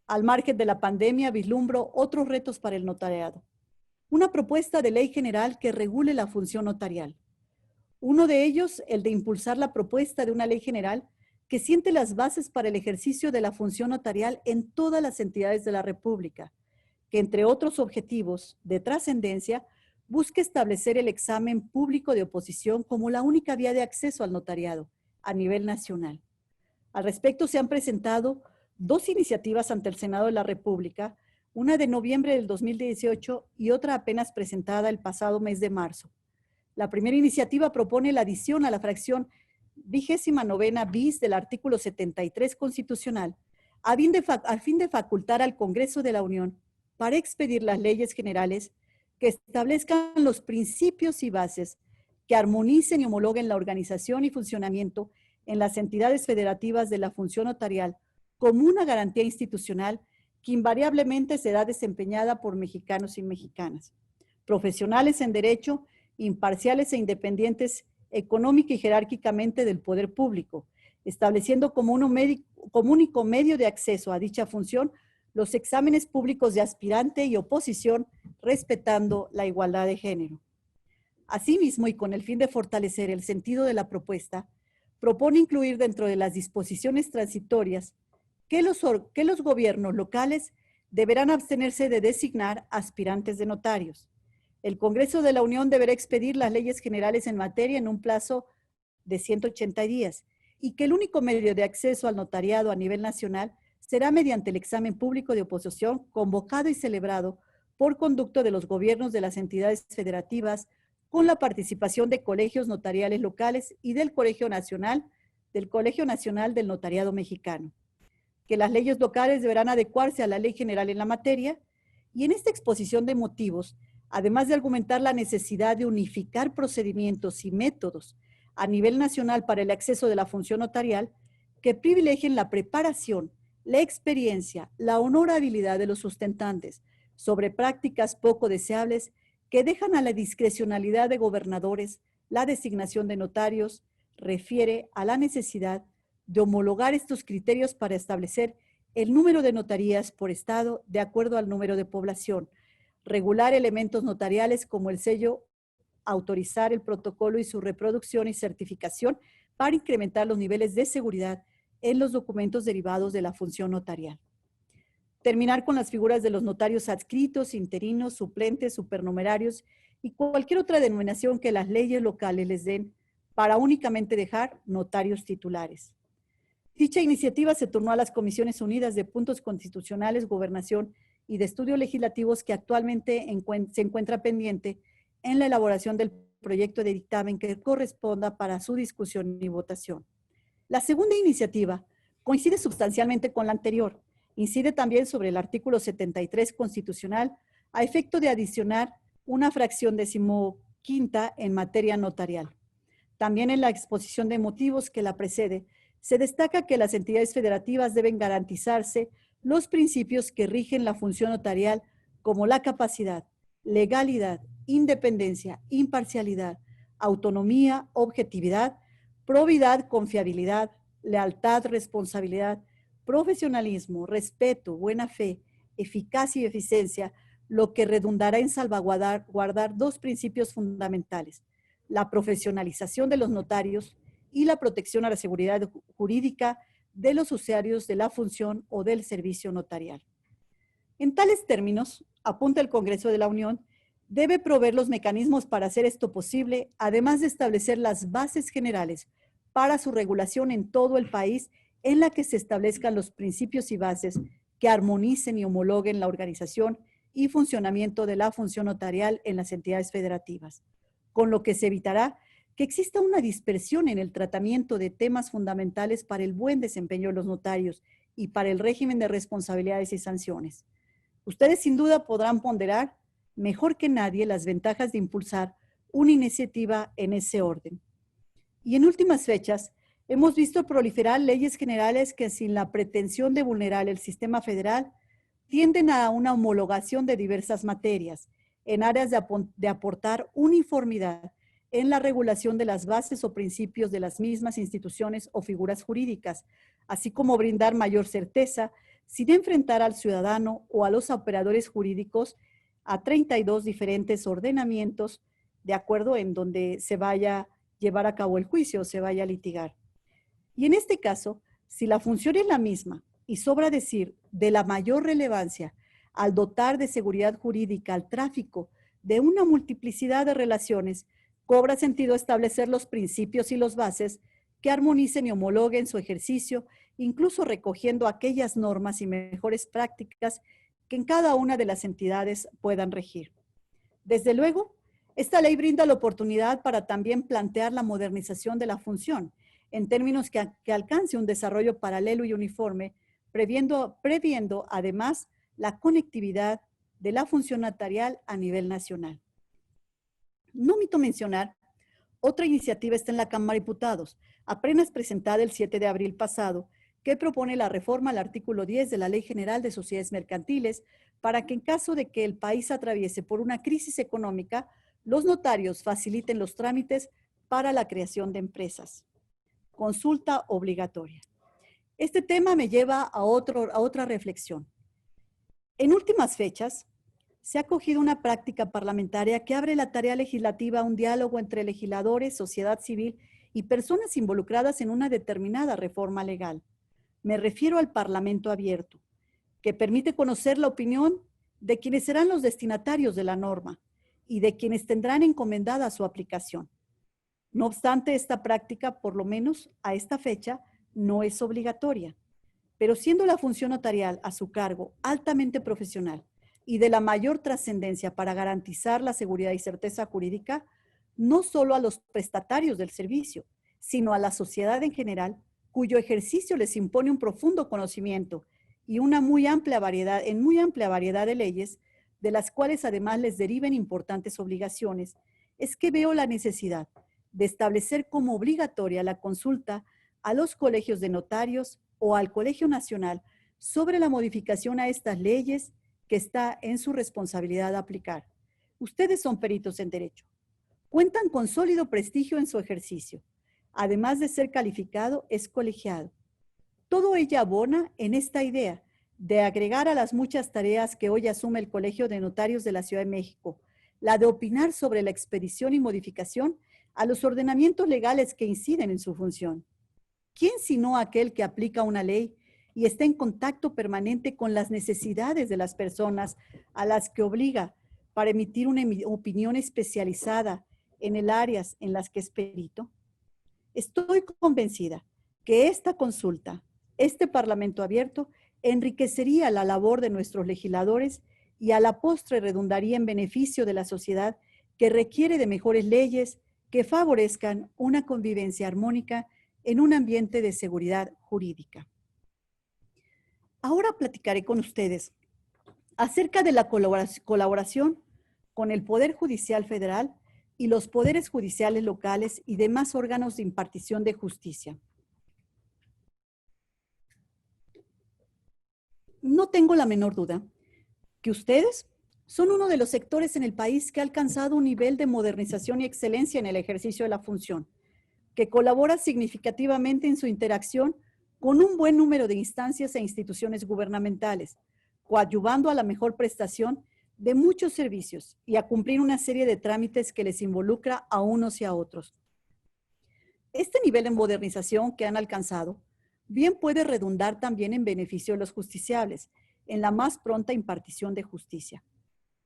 Al margen de la pandemia, vislumbro otros retos para el notariado. Una propuesta de ley general que regule la función notarial. Uno de ellos, el de impulsar la propuesta de una ley general que siente las bases para el ejercicio de la función notarial en todas las entidades de la República, que entre otros objetivos de trascendencia, busque establecer el examen público de oposición como la única vía de acceso al notariado a nivel nacional. Al respecto, se han presentado dos iniciativas ante el Senado de la República, una de noviembre del 2018 y otra apenas presentada el pasado mes de marzo. La primera iniciativa propone la adición a la fracción 29 bis del artículo 73 constitucional, a fin de facultar al Congreso de la Unión para expedir las leyes generales que establezcan los principios y bases que armonicen y homologuen la organización y funcionamiento en las entidades federativas de la función notarial como una garantía institucional que invariablemente será desempeñada por mexicanos y mexicanas, profesionales en derecho, imparciales e independientes económica y jerárquicamente del poder público, estableciendo como único medio de acceso a dicha función los exámenes públicos de aspirante y oposición, respetando la igualdad de género. Asimismo, y con el fin de fortalecer el sentido de la propuesta, propone incluir dentro de las disposiciones transitorias que los gobiernos locales deberán abstenerse de designar aspirantes de notarios. El Congreso de la Unión deberá expedir las leyes generales en materia en un plazo de 180 días y que el único medio de acceso al notariado a nivel nacional será mediante el examen público de oposición convocado y celebrado por conducto de los gobiernos de las entidades federativas, con la participación de colegios notariales locales y del Colegio Nacional del Notariado Mexicano, que las leyes locales deberán adecuarse a la ley general en la materia, y en esta exposición de motivos, además de argumentar la necesidad de unificar procedimientos y métodos a nivel nacional para el acceso de la función notarial, que privilegien la preparación, la experiencia, la honorabilidad de los sustentantes sobre prácticas poco deseables que dejan a la discrecionalidad de gobernadores la designación de notarios, refiere a la necesidad de homologar estos criterios para establecer el número de notarías por estado de acuerdo al número de población, regular elementos notariales como el sello, autorizar el protocolo y su reproducción y certificación para incrementar los niveles de seguridad en los documentos derivados de la función notarial. Terminar con las figuras de los notarios adscritos, interinos, suplentes, supernumerarios y cualquier otra denominación que las leyes locales les den para únicamente dejar notarios titulares. Dicha iniciativa se turnó a las Comisiones Unidas de Puntos Constitucionales, Gobernación y de Estudios Legislativos, que actualmente se encuentra pendiente en la elaboración del proyecto de dictamen que corresponda para su discusión y votación. La segunda iniciativa coincide sustancialmente con la anterior. Incide también sobre el artículo 73 constitucional a efecto de adicionar una fracción 15ª en materia notarial. También en la exposición de motivos que la precede, se destaca que las entidades federativas deben garantizarse los principios que rigen la función notarial, como la capacidad, legalidad, independencia, imparcialidad, autonomía, objetividad, probidad, confiabilidad, lealtad, responsabilidad, profesionalismo, respeto, buena fe, eficacia y eficiencia, lo que redundará en salvaguardar dos principios fundamentales: la profesionalización de los notarios y la protección a la seguridad jurídica de los usuarios de la función o del servicio notarial. En tales términos, apunta el Congreso de la Unión, debe proveer los mecanismos para hacer esto posible, además de establecer las bases generales para su regulación en todo el país, en la que se establezcan los principios y bases que armonicen y homologuen la organización y funcionamiento de la función notarial en las entidades federativas, con lo que se evitará que exista una dispersión en el tratamiento de temas fundamentales para el buen desempeño de los notarios y para el régimen de responsabilidades y sanciones. Ustedes sin duda podrán ponderar mejor que nadie las ventajas de impulsar una iniciativa en ese orden. Y en últimas fechas, hemos visto proliferar leyes generales que, sin la pretensión de vulnerar el sistema federal, tienden a una homologación de diversas materias en áreas de aportar uniformidad en la regulación de las bases o principios de las mismas instituciones o figuras jurídicas, así como brindar mayor certeza sin enfrentar al ciudadano o a los operadores jurídicos a 32 diferentes ordenamientos, de acuerdo en donde se vaya a llevar a cabo el juicio o se vaya a litigar. Y en este caso, si la función es la misma y sobra decir de la mayor relevancia al dotar de seguridad jurídica al tráfico de una multiplicidad de relaciones, cobra sentido establecer los principios y las bases que armonicen y homologuen su ejercicio, incluso recogiendo aquellas normas y mejores prácticas que en cada una de las entidades puedan regir. Desde luego, esta ley brinda la oportunidad para también plantear la modernización de la función, en términos que alcance un desarrollo paralelo y uniforme, previendo además la conectividad de la función notarial a nivel nacional. No omito mencionar, otra iniciativa está en la Cámara de Diputados, apenas presentada el 7 de abril pasado, que propone la reforma al artículo 10 de la Ley General de Sociedades Mercantiles para que en caso de que el país atraviese por una crisis económica, los notarios faciliten los trámites para la creación de empresas. Consulta obligatoria. Este tema me lleva a otra reflexión. En últimas fechas, se ha acogido una práctica parlamentaria que abre la tarea legislativa a un diálogo entre legisladores, sociedad civil y personas involucradas en una determinada reforma legal. Me refiero al Parlamento abierto, que permite conocer la opinión de quienes serán los destinatarios de la norma y de quienes tendrán encomendada su aplicación. No obstante, esta práctica, por lo menos a esta fecha, no es obligatoria, pero siendo la función notarial a su cargo altamente profesional, y de la mayor trascendencia para garantizar la seguridad y certeza jurídica, no solo a los prestatarios del servicio, sino a la sociedad en general, cuyo ejercicio les impone un profundo conocimiento y una muy amplia variedad de leyes, de las cuales además les deriven importantes obligaciones, es que veo la necesidad de establecer como obligatoria la consulta a los colegios de notarios o al Colegio Nacional sobre la modificación a estas leyes que está en su responsabilidad aplicar. Ustedes son peritos en derecho. Cuentan con sólido prestigio en su ejercicio. Además de ser calificado, es colegiado. Todo ello abona en esta idea de agregar a las muchas tareas que hoy asume el Colegio de Notarios de la Ciudad de México, la de opinar sobre la expedición y modificación a los ordenamientos legales que inciden en su función. ¿Quién sino aquel que aplica una ley y está en contacto permanente con las necesidades de las personas a las que obliga para emitir una opinión especializada en el áreas en las que es perito? Estoy convencida que esta consulta, este Parlamento abierto, enriquecería la labor de nuestros legisladores y a la postre redundaría en beneficio de la sociedad que requiere de mejores leyes que favorezcan una convivencia armónica en un ambiente de seguridad jurídica. Ahora platicaré con ustedes acerca de la colaboración con el Poder Judicial Federal y los poderes judiciales locales y demás órganos de impartición de justicia. No tengo la menor duda que ustedes son uno de los sectores en el país que ha alcanzado un nivel de modernización y excelencia en el ejercicio de la función, que colabora significativamente en su interacción con un buen número de instancias e instituciones gubernamentales, coadyuvando a la mejor prestación de muchos servicios y a cumplir una serie de trámites que les involucra a unos y a otros. Este nivel de modernización que han alcanzado bien puede redundar también en beneficio de los justiciables, en la más pronta impartición de justicia.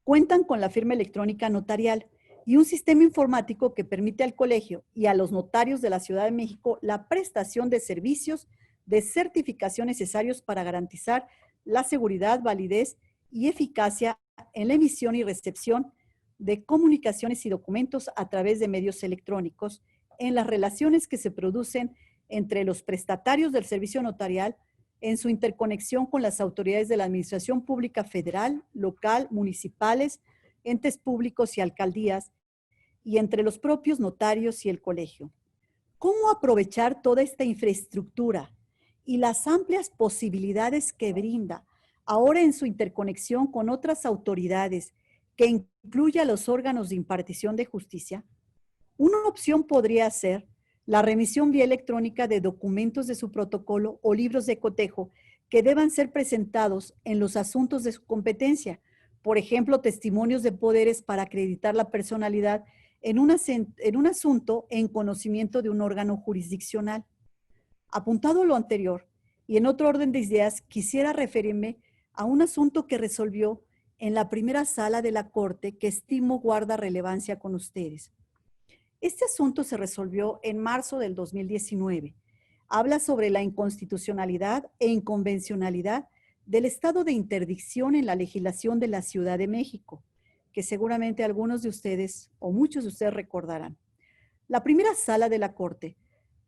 Cuentan con la firma electrónica notarial y un sistema informático que permite al colegio y a los notarios de la Ciudad de México la prestación de servicios de certificación necesarios para garantizar la seguridad, validez y eficacia en la emisión y recepción de comunicaciones y documentos a través de medios electrónicos en las relaciones que se producen entre los prestatarios del servicio notarial en su interconexión con las autoridades de la Administración Pública Federal, local, municipales, entes públicos y alcaldías, y entre los propios notarios y el colegio. ¿Cómo aprovechar toda esta infraestructura y las amplias posibilidades que brinda ahora en su interconexión con otras autoridades que incluye a los órganos de impartición de justicia? Una opción podría ser la remisión vía electrónica de documentos de su protocolo o libros de cotejo que deban ser presentados en los asuntos de su competencia, por ejemplo, testimonios de poderes para acreditar la personalidad en un asunto en conocimiento de un órgano jurisdiccional. Apuntado lo anterior, y en otro orden de ideas, quisiera referirme a un asunto que resolvió en la primera sala de la Corte que estimo guarda relevancia con ustedes. Este asunto se resolvió en marzo del 2019. Habla sobre la inconstitucionalidad e inconvencionalidad del estado de interdicción en la legislación de la Ciudad de México, que seguramente algunos de ustedes o muchos de ustedes recordarán. La primera sala de la Corte,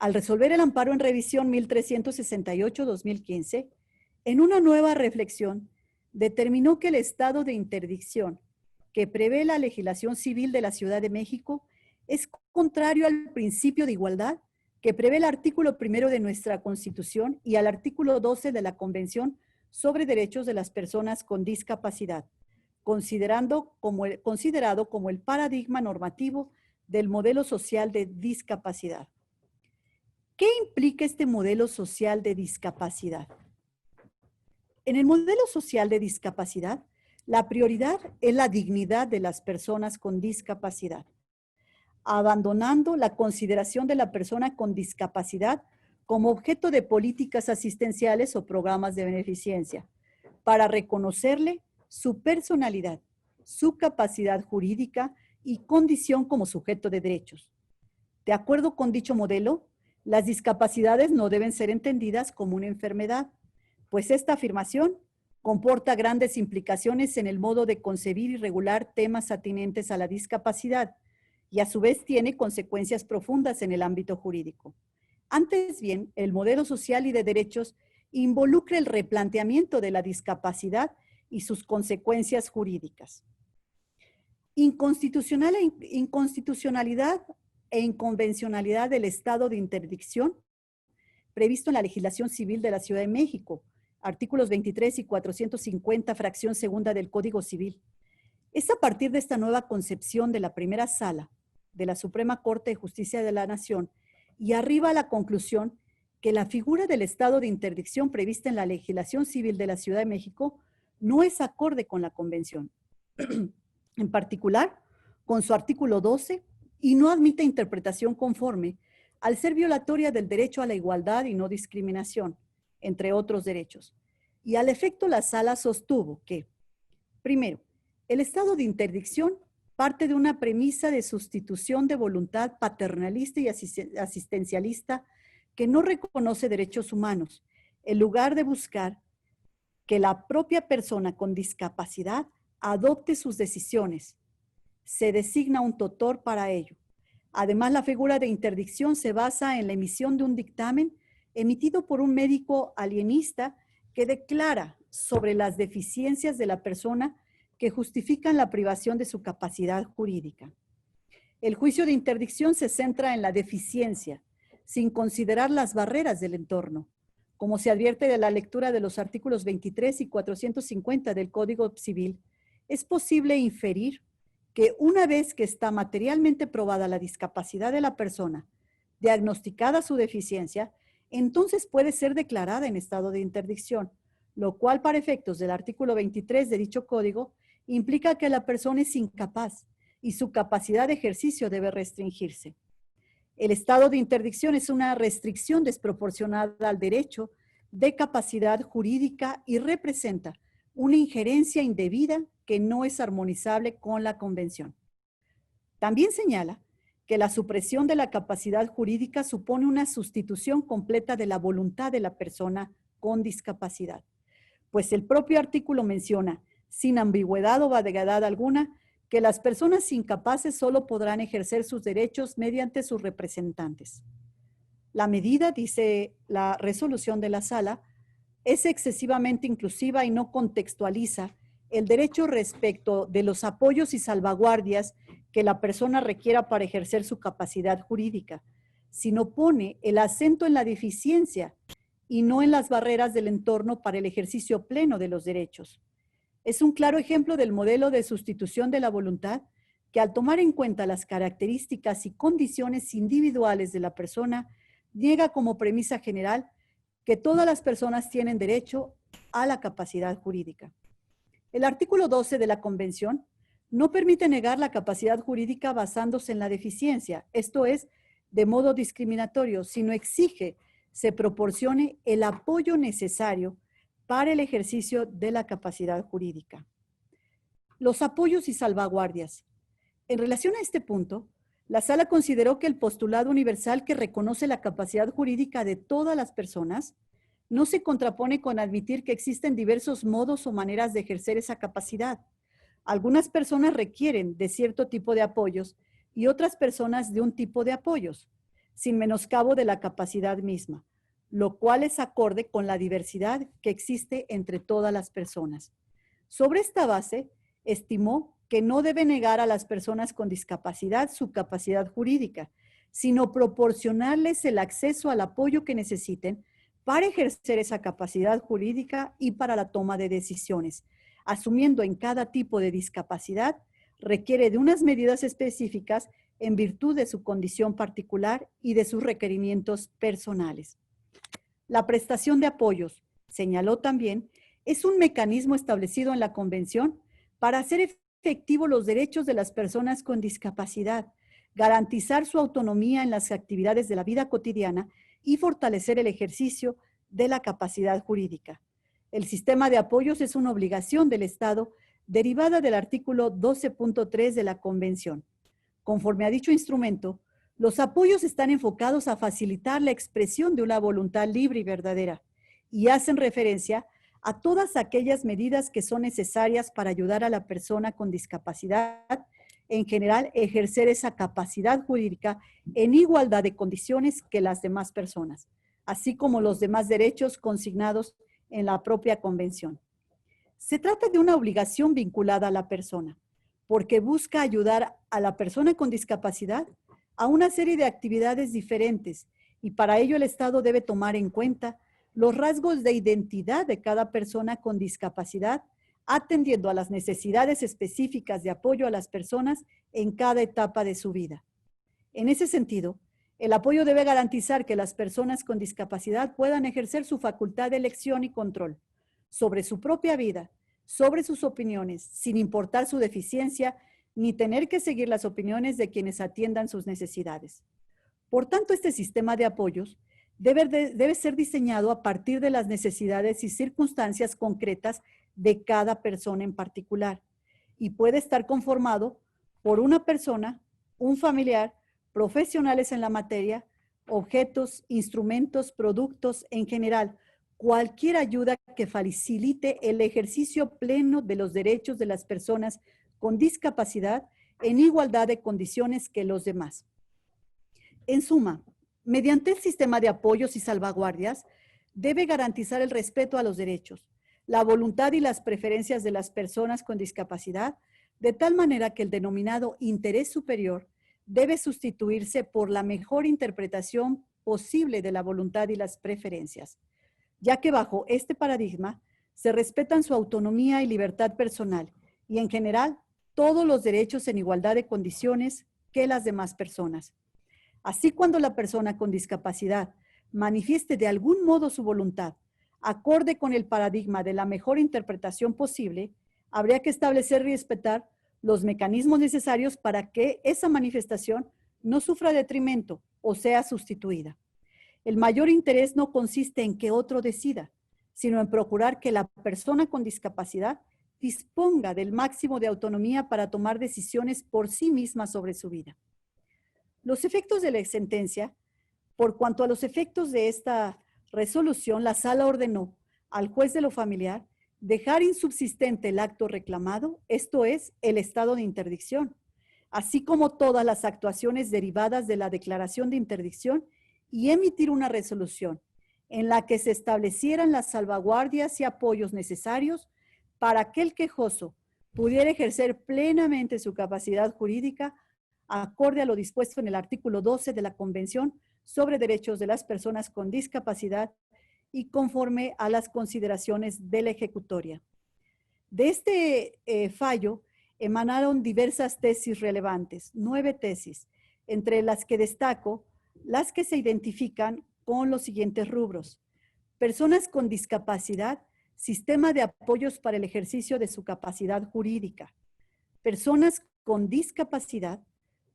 al resolver el amparo en revisión 1368-2015, en una nueva reflexión, determinó que el estado de interdicción que prevé la legislación civil de la Ciudad de México es contrario al principio de igualdad que prevé el artículo 1 de nuestra Constitución y al artículo 12 de la Convención sobre Derechos de las Personas con Discapacidad, considerado como el paradigma normativo del modelo social de discapacidad. ¿Qué implica este modelo social de discapacidad? En el modelo social de discapacidad, la prioridad es la dignidad de las personas con discapacidad, abandonando la consideración de la persona con discapacidad como objeto de políticas asistenciales o programas de beneficencia, para reconocerle su personalidad, su capacidad jurídica y condición como sujeto de derechos. De acuerdo con dicho modelo, las discapacidades no deben ser entendidas como una enfermedad, pues esta afirmación Comporta grandes implicaciones en el modo de concebir y regular temas atinentes a la discapacidad y a su vez tiene consecuencias profundas en el ámbito jurídico. Antes bien, el modelo social y de derechos involucra el replanteamiento de la discapacidad y sus consecuencias jurídicas. Inconstitucionalidad e inconvencionalidad del estado de interdicción previsto en la legislación civil de la Ciudad de México, artículos 23 y 450, fracción segunda del Código Civil. Es a partir de esta nueva concepción de la primera sala de la Suprema Corte de Justicia de la Nación y arriba a la conclusión que la figura del estado de interdicción prevista en la legislación civil de la Ciudad de México no es acorde con la Convención. En particular, con su artículo 12, y no admite interpretación conforme al ser violatoria del derecho a la igualdad y no discriminación, entre otros derechos. Y al efecto, la sala sostuvo que, primero, el estado de interdicción parte de una premisa de sustitución de voluntad paternalista y asistencialista que no reconoce derechos humanos, en lugar de buscar que la propia persona con discapacidad adopte sus decisiones. Se designa un tutor para ello. Además, la figura de interdicción se basa en la emisión de un dictamen emitido por un médico alienista que declara sobre las deficiencias de la persona que justifican la privación de su capacidad jurídica. El juicio de interdicción se centra en la deficiencia, sin considerar las barreras del entorno, como se advierte de la lectura de los artículos 23 y 450 del Código Civil. Es posible inferir que una vez que está materialmente probada la discapacidad de la persona, diagnosticada su deficiencia, entonces puede ser declarada en estado de interdicción, lo cual para efectos del artículo 23 de dicho código implica que la persona es incapaz y su capacidad de ejercicio debe restringirse. El estado de interdicción es una restricción desproporcionada al derecho de capacidad jurídica y representa una injerencia indebida que no es armonizable con la Convención. También señala que la supresión de la capacidad jurídica supone una sustitución completa de la voluntad de la persona con discapacidad, pues el propio artículo menciona, sin ambigüedad o vaguedad alguna, que las personas incapaces solo podrán ejercer sus derechos mediante sus representantes. La medida, dice la resolución de la sala, es excesivamente inclusiva y no contextualiza el derecho respecto de los apoyos y salvaguardias que la persona requiera para ejercer su capacidad jurídica, sino pone el acento en la deficiencia y no en las barreras del entorno para el ejercicio pleno de los derechos. Es un claro ejemplo del modelo de sustitución de la voluntad que al tomar en cuenta las características y condiciones individuales de la persona, niega como premisa general que todas las personas tienen derecho a la capacidad jurídica. El artículo 12 de la Convención no permite negar la capacidad jurídica basándose en la deficiencia, esto es, de modo discriminatorio, sino exige se proporcione el apoyo necesario para el ejercicio de la capacidad jurídica. Los apoyos y salvaguardias. En relación a este punto, la Sala consideró que el postulado universal que reconoce la capacidad jurídica de todas las personas no se contrapone con admitir que existen diversos modos o maneras de ejercer esa capacidad. Algunas personas requieren de cierto tipo de apoyos y otras personas de un tipo de apoyos, sin menoscabo de la capacidad misma, lo cual es acorde con la diversidad que existe entre todas las personas. Sobre esta base, estimó que no debe negar a las personas con discapacidad su capacidad jurídica, sino proporcionarles el acceso al apoyo que necesiten para ejercer esa capacidad jurídica y para la toma de decisiones, asumiendo en cada tipo de discapacidad requiere de unas medidas específicas en virtud de su condición particular y de sus requerimientos personales. La prestación de apoyos, señaló también, es un mecanismo establecido en la Convención para hacer efectivos los derechos de las personas con discapacidad, garantizar su autonomía en las actividades de la vida cotidiana y fortalecer el ejercicio de la capacidad jurídica. El sistema de apoyos es una obligación del Estado derivada del artículo 12.3 de la Convención. Conforme a dicho instrumento, los apoyos están enfocados a facilitar la expresión de una voluntad libre y verdadera y hacen referencia a todas aquellas medidas que son necesarias para ayudar a la persona con discapacidad, en general, ejercer esa capacidad jurídica en igualdad de condiciones que las demás personas, así como los demás derechos consignados en la propia convención. Se trata de una obligación vinculada a la persona, porque busca ayudar a la persona con discapacidad a una serie de actividades diferentes, y para ello el Estado debe tomar en cuenta los rasgos de identidad de cada persona con discapacidad, atendiendo a las necesidades específicas de apoyo a las personas en cada etapa de su vida. En ese sentido, el apoyo debe garantizar que las personas con discapacidad puedan ejercer su facultad de elección y control sobre su propia vida, sobre sus opiniones, sin importar su deficiencia, ni tener que seguir las opiniones de quienes atiendan sus necesidades. Por tanto, este sistema de apoyos debe ser diseñado a partir de las necesidades y circunstancias concretas de cada persona en particular, y puede estar conformado por una persona, un familiar, profesionales en la materia, objetos, instrumentos, productos en general, cualquier ayuda que facilite el ejercicio pleno de los derechos de las personas con discapacidad en igualdad de condiciones que los demás. En suma, mediante el sistema de apoyos y salvaguardias, debe garantizar el respeto a los derechos, la voluntad y las preferencias de las personas con discapacidad, de tal manera que el denominado interés superior debe sustituirse por la mejor interpretación posible de la voluntad y las preferencias, ya que bajo este paradigma se respetan su autonomía y libertad personal y en general todos los derechos en igualdad de condiciones que las demás personas. Así, cuando la persona con discapacidad manifieste de algún modo su voluntad, acorde con el paradigma de la mejor interpretación posible, habría que establecer y respetar los mecanismos necesarios para que esa manifestación no sufra detrimento o sea sustituida. El mayor interés no consiste en que otro decida, sino en procurar que la persona con discapacidad disponga del máximo de autonomía para tomar decisiones por sí misma sobre su vida. Los efectos de la sentencia, por cuanto a los efectos de esta resolución, la sala ordenó al juez de lo familiar dejar insubsistente el acto reclamado, esto es, el estado de interdicción, así como todas las actuaciones derivadas de la declaración de interdicción, y emitir una resolución en la que se establecieran las salvaguardias y apoyos necesarios para que el quejoso pudiera ejercer plenamente su capacidad jurídica acorde a lo dispuesto en el artículo 12 de la Convención sobre Derechos de las Personas con Discapacidad y conforme a las consideraciones de la ejecutoria. De este fallo emanaron diversas tesis relevantes, 9 tesis, entre las que destaco las que se identifican con los siguientes rubros: personas con discapacidad, sistema de apoyos para el ejercicio de su capacidad jurídica; personas con discapacidad,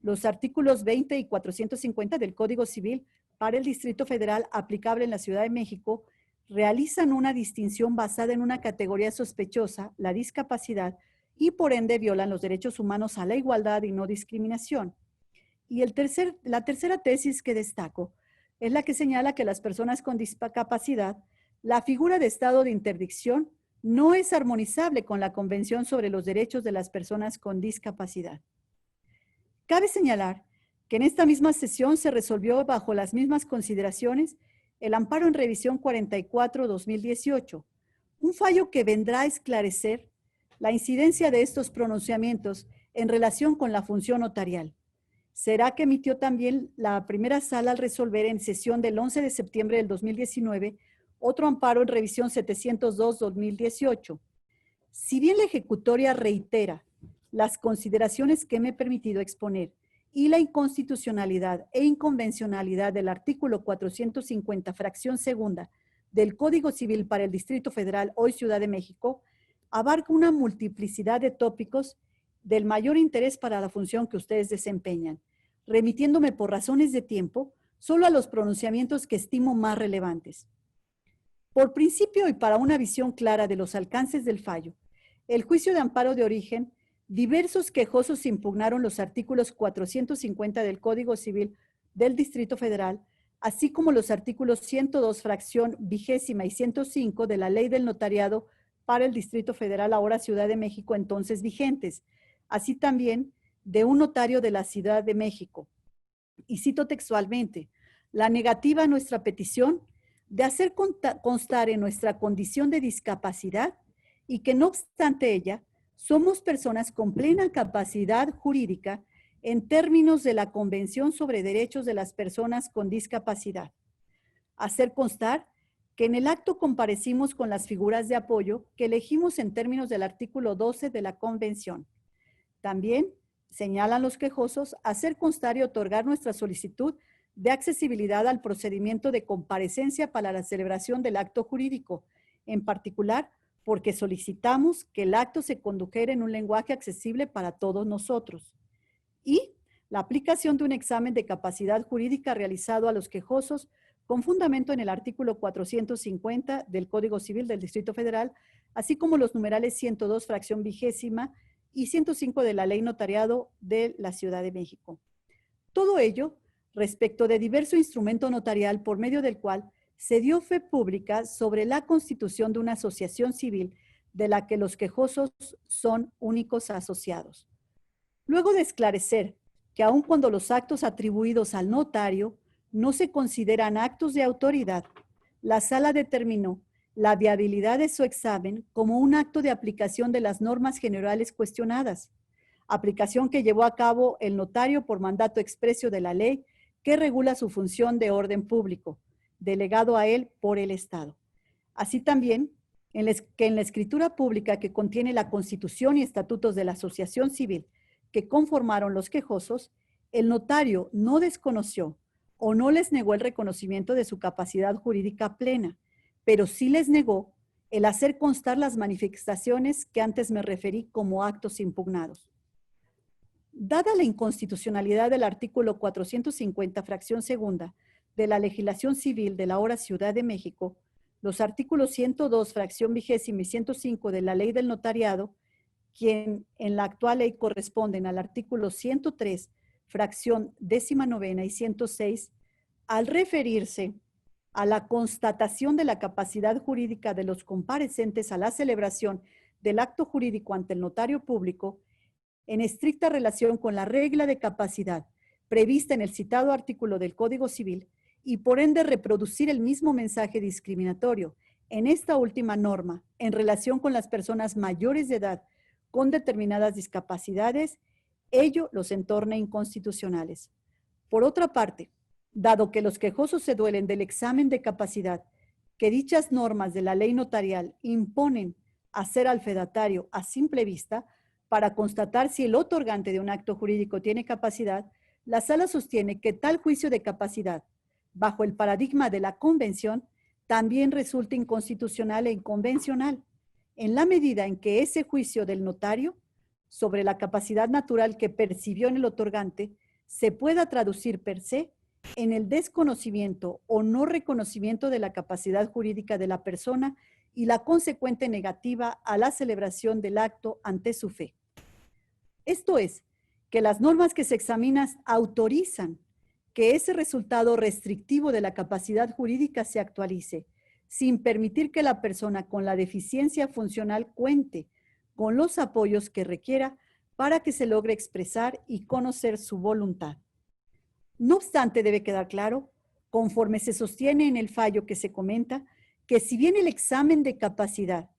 los artículos 20 y 450 del Código Civil para el Distrito Federal aplicable en la Ciudad de México realizan una distinción basada en una categoría sospechosa, la discapacidad, y por ende violan los derechos humanos a la igualdad y no discriminación. Y la tercera tesis que destaco es la que señala que las personas con discapacidad, la figura de estado de interdicción no es armonizable con la Convención sobre los Derechos de las Personas con Discapacidad. Cabe señalar que en esta misma sesión se resolvió bajo las mismas consideraciones el amparo en revisión 44-2018, un fallo que vendrá a esclarecer la incidencia de estos pronunciamientos en relación con la función notarial. Será que emitió también la primera sala al resolver en sesión del 11 de septiembre del 2019 otro amparo en revisión 702-2018. Si bien la ejecutoria reitera las consideraciones que me he permitido exponer y la inconstitucionalidad e inconvencionalidad del artículo 450, fracción segunda, del Código Civil para el Distrito Federal, hoy Ciudad de México, abarca una multiplicidad de tópicos del mayor interés para la función que ustedes desempeñan, remitiéndome por razones de tiempo solo a los pronunciamientos que estimo más relevantes. Por principio y para una visión clara de los alcances del fallo, el juicio de amparo de origen, diversos quejosos impugnaron los artículos 450 del Código Civil del Distrito Federal, así como los artículos 102, fracción 20 y 105 de la Ley del Notariado para el Distrito Federal, ahora Ciudad de México, entonces vigentes, así también de un notario de la Ciudad de México. Y cito textualmente, la negativa a nuestra petición de hacer constar en nuestra condición de discapacidad y que no obstante ella, somos personas con plena capacidad jurídica en términos de la Convención sobre Derechos de las Personas con Discapacidad. Hacer constar que en el acto comparecimos con las figuras de apoyo que elegimos en términos del artículo 12 de la Convención. También señalan los quejosos hacer constar y otorgar nuestra solicitud de accesibilidad al procedimiento de comparecencia para la celebración del acto jurídico, en particular porque solicitamos que el acto se condujera en un lenguaje accesible para todos nosotros. Y la aplicación de un examen de capacidad jurídica realizado a los quejosos con fundamento en el artículo 450 del Código Civil del Distrito Federal, así como los numerales 102, fracción 20 y 105 de la Ley Notariado de la Ciudad de México. Todo ello respecto de diverso instrumento notarial por medio del cual se dio fe pública sobre la constitución de una asociación civil de la que los quejosos son únicos asociados. Luego de esclarecer que aun cuando los actos atribuidos al notario no se consideran actos de autoridad, la sala determinó la viabilidad de su examen como un acto de aplicación de las normas generales cuestionadas, aplicación que llevó a cabo el notario por mandato expreso de la ley que regula su función de orden público, delegado a él por el Estado. Así también, que en la escritura pública que contiene la Constitución y estatutos de la asociación civil que conformaron los quejosos, el notario no desconoció o no les negó el reconocimiento de su capacidad jurídica plena, pero sí les negó el hacer constar las manifestaciones que antes me referí como actos impugnados. Dada la inconstitucionalidad del artículo 450, fracción segunda, de la legislación civil de la ahora Ciudad de México, los artículos 102, fracción 20 y 105 de la Ley del Notariado, quien en la actual ley corresponden al artículo 103, fracción 19 y 106, al referirse a la constatación de la capacidad jurídica de los comparecentes a la celebración del acto jurídico ante el notario público, en estricta relación con la regla de capacidad prevista en el citado artículo del Código Civil y por ende reproducir el mismo mensaje discriminatorio en esta última norma en relación con las personas mayores de edad con determinadas discapacidades, ello los entorna inconstitucionales. Por otra parte, dado que los quejosos se duelen del examen de capacidad que dichas normas de la ley notarial imponen hacer al fedatario a simple vista para constatar si el otorgante de un acto jurídico tiene capacidad, la sala sostiene que tal juicio de capacidad, bajo el paradigma de la convención, también resulta inconstitucional e inconvencional, en la medida en que ese juicio del notario sobre la capacidad natural que percibió en el otorgante se pueda traducir per se en el desconocimiento o no reconocimiento de la capacidad jurídica de la persona y la consecuente negativa a la celebración del acto ante su fe. Esto es, que las normas que se examinan autorizan que ese resultado restrictivo de la capacidad jurídica se actualice, sin permitir que la persona con la deficiencia funcional cuente con los apoyos que requiera para que se logre expresar y conocer su voluntad. No obstante, debe quedar claro, conforme se sostiene en el fallo que se comenta, que si bien el examen de capacidad,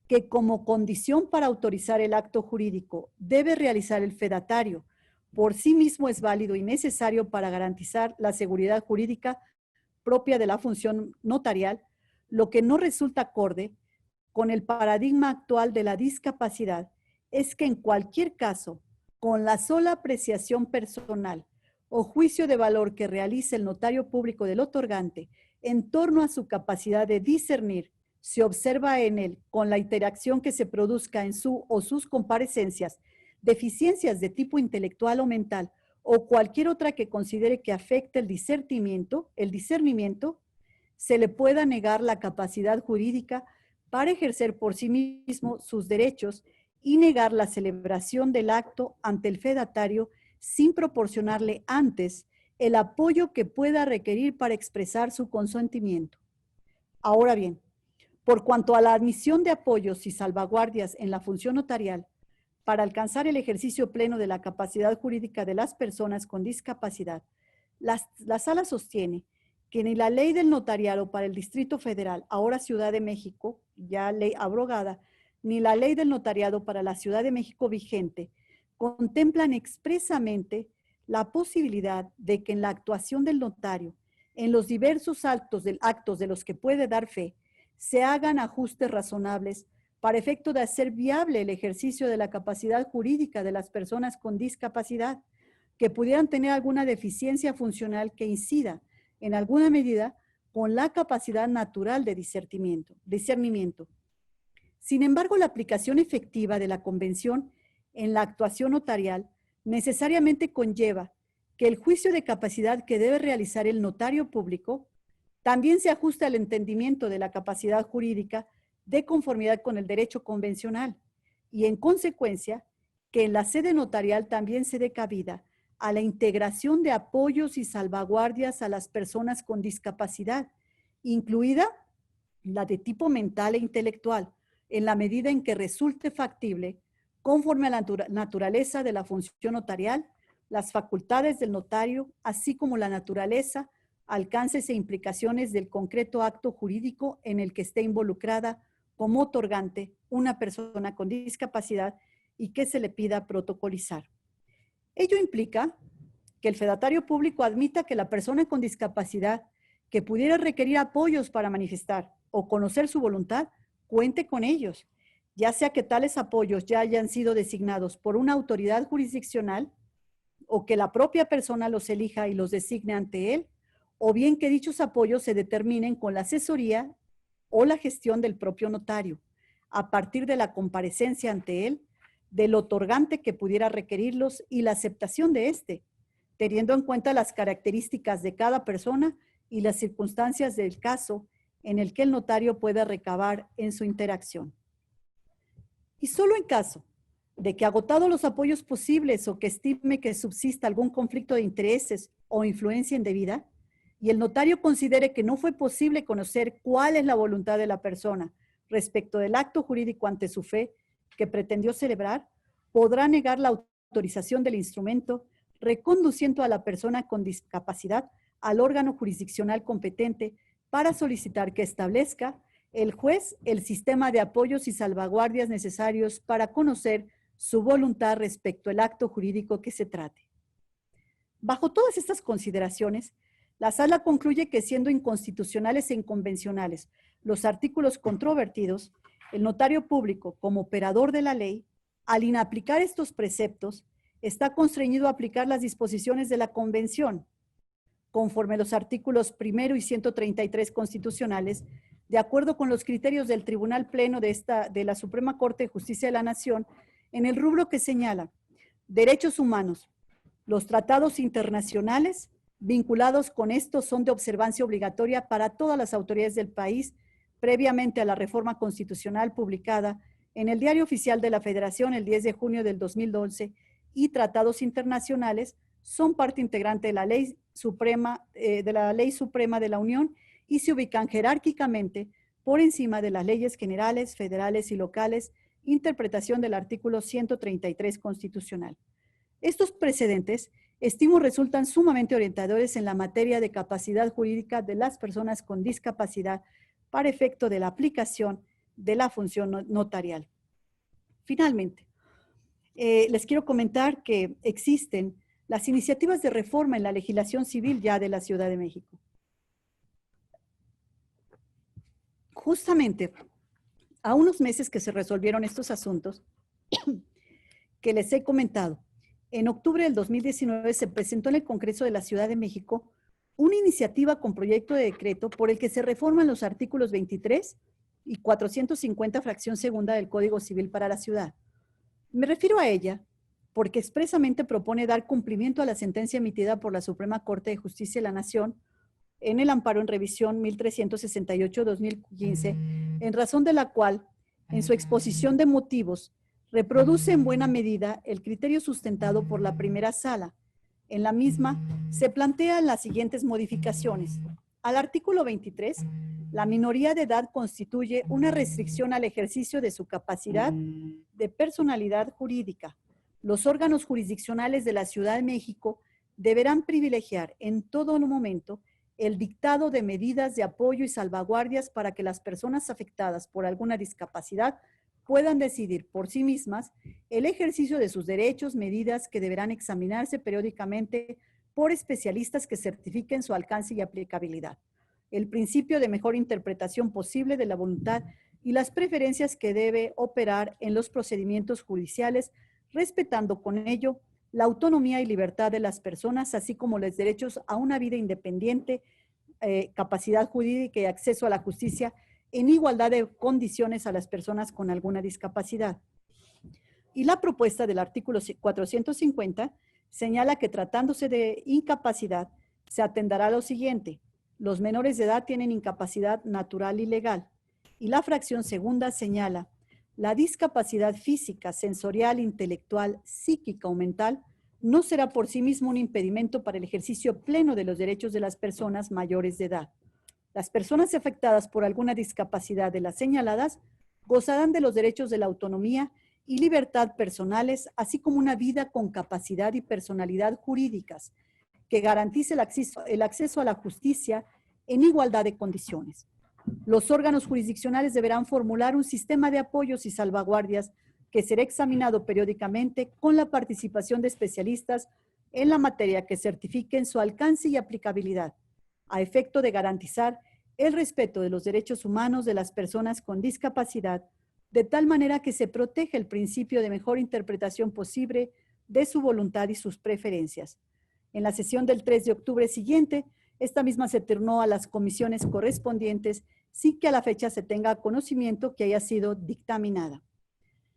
que como condición para autorizar el acto jurídico debe realizar el fedatario, por sí mismo es válido y necesario para garantizar la seguridad jurídica propia de la función notarial, lo que no resulta acorde con el paradigma actual de la discapacidad es que en cualquier caso, con la sola apreciación personal o juicio de valor que realice el notario público del otorgante en torno a su capacidad de discernir, se observa en él, con la interacción que se produzca en su o sus comparecencias, deficiencias de tipo intelectual o mental o cualquier otra que considere que afecte el discernimiento, se le pueda negar la capacidad jurídica para ejercer por sí mismo sus derechos y negar la celebración del acto ante el fedatario sin proporcionarle antes el apoyo que pueda requerir para expresar su consentimiento. Ahora bien, por cuanto a la admisión de apoyos y salvaguardias en la función notarial, para alcanzar el ejercicio pleno de la capacidad jurídica de las personas con discapacidad, la Sala sostiene que ni la ley del notariado para el Distrito Federal, ahora Ciudad de México, ya ley abrogada, ni la ley del notariado para la Ciudad de México vigente, contemplan expresamente la posibilidad de que en la actuación del notario, en los diversos actos de los que puede dar fe, se hagan ajustes razonables para efecto de hacer viable el ejercicio de la capacidad jurídica de las personas con discapacidad que pudieran tener alguna deficiencia funcional que incida en alguna medida con la capacidad natural de discernimiento. Sin embargo, la aplicación efectiva de la convención en la actuación notarial necesariamente conlleva que el juicio de capacidad que debe realizar el notario público también se ajusta al entendimiento de la capacidad jurídica de conformidad con el derecho convencional y, en consecuencia, que en la sede notarial también se dé cabida a la integración de apoyos y salvaguardias a las personas con discapacidad, incluida la de tipo mental e intelectual, en la medida en que resulte factible, conforme a la naturaleza de la función notarial, las facultades del notario, así como la naturaleza, alcances e implicaciones del concreto acto jurídico en el que esté involucrada como otorgante una persona con discapacidad y que se le pida protocolizar. Ello implica que el fedatario público admita que la persona con discapacidad que pudiera requerir apoyos para manifestar o conocer su voluntad, cuente con ellos, ya sea que tales apoyos ya hayan sido designados por una autoridad jurisdiccional o que la propia persona los elija y los designe ante él, o bien que dichos apoyos se determinen con la asesoría o la gestión del propio notario, a partir de la comparecencia ante él, del otorgante que pudiera requerirlos y la aceptación de éste, teniendo en cuenta las características de cada persona y las circunstancias del caso en el que el notario pueda recabar en su interacción. Y solo en caso de que agotados los apoyos posibles o que estime que subsista algún conflicto de intereses o influencia indebida, y el notario considere que no fue posible conocer cuál es la voluntad de la persona respecto del acto jurídico ante su fe que pretendió celebrar, podrá negar la autorización del instrumento, reconduciendo a la persona con discapacidad al órgano jurisdiccional competente para solicitar que establezca el juez el sistema de apoyos y salvaguardias necesarios para conocer su voluntad respecto al acto jurídico que se trate. Bajo todas estas consideraciones, la Sala concluye que siendo inconstitucionales e inconvencionales los artículos controvertidos, el notario público, como operador de la ley, al inaplicar estos preceptos, está constreñido a aplicar las disposiciones de la Convención, conforme a los artículos 1 y 133 constitucionales, de acuerdo con los criterios del Tribunal Pleno de la Suprema Corte de Justicia de la Nación, en el rubro que señala derechos humanos. Los tratados internacionales vinculados con estos son de observancia obligatoria para todas las autoridades del país, previamente a la reforma constitucional publicada en el Diario Oficial de la Federación el 10 de junio del 2011, y tratados internacionales son parte integrante de la Ley Suprema de la Unión y se ubican jerárquicamente por encima de las leyes generales, federales y locales, interpretación del artículo 133 constitucional. Estos precedentes, estimo, resultan sumamente orientadores en la materia de capacidad jurídica de las personas con discapacidad para efecto de la aplicación de la función notarial. Finalmente, les quiero comentar que existen las iniciativas de reforma en la legislación civil ya de la Ciudad de México. Justamente, a unos meses que se resolvieron estos asuntos que les he comentado, en octubre del 2019 se presentó en el Congreso de la Ciudad de México una iniciativa con proyecto de decreto por el que se reforman los artículos 23 y 450 fracción segunda del Código Civil para la ciudad. Me refiero a ella porque expresamente propone dar cumplimiento a la sentencia emitida por la Suprema Corte de Justicia de la Nación en el amparo en revisión 1368-2015, en razón de la cual, en su exposición de motivos, reproduce en buena medida el criterio sustentado por la primera sala, En la misma se plantean las siguientes modificaciones. Al artículo 23, la minoría de edad constituye una restricción al ejercicio de su capacidad de personalidad jurídica. Los órganos jurisdiccionales de la Ciudad de México deberán privilegiar en todo momento el dictado de medidas de apoyo y salvaguardias para que las personas afectadas por alguna discapacidad puedan decidir por sí mismas el ejercicio de sus derechos, medidas que deberán examinarse periódicamente por especialistas que certifiquen su alcance y aplicabilidad. El principio de mejor interpretación posible de la voluntad y las preferencias que debe operar en los procedimientos judiciales, respetando con ello la autonomía y libertad de las personas, así como los derechos a una vida independiente, capacidad jurídica y acceso a la justicia en igualdad de condiciones a las personas con alguna discapacidad. Y la propuesta del artículo 450 señala que tratándose de incapacidad, se atenderá a lo siguiente: los menores de edad tienen incapacidad natural y legal. Y la fracción segunda señala: la discapacidad física, sensorial, intelectual, psíquica o mental no será por sí mismo un impedimento para el ejercicio pleno de los derechos de las personas mayores de edad. Las personas afectadas por alguna discapacidad de las señaladas gozarán de los derechos de la autonomía y libertad personales, así como una vida con capacidad y personalidad jurídicas, que garantice el acceso a la justicia en igualdad de condiciones. Los órganos jurisdiccionales deberán formular un sistema de apoyos y salvaguardias que será examinado periódicamente con la participación de especialistas en la materia que certifiquen su alcance y aplicabilidad, a efecto de garantizar el respeto de los derechos humanos de las personas con discapacidad, de tal manera que se proteja el principio de mejor interpretación posible de su voluntad y sus preferencias. En la sesión del 3 de octubre siguiente, esta misma se turnó a las comisiones correspondientes sin que a la fecha se tenga conocimiento que haya sido dictaminada.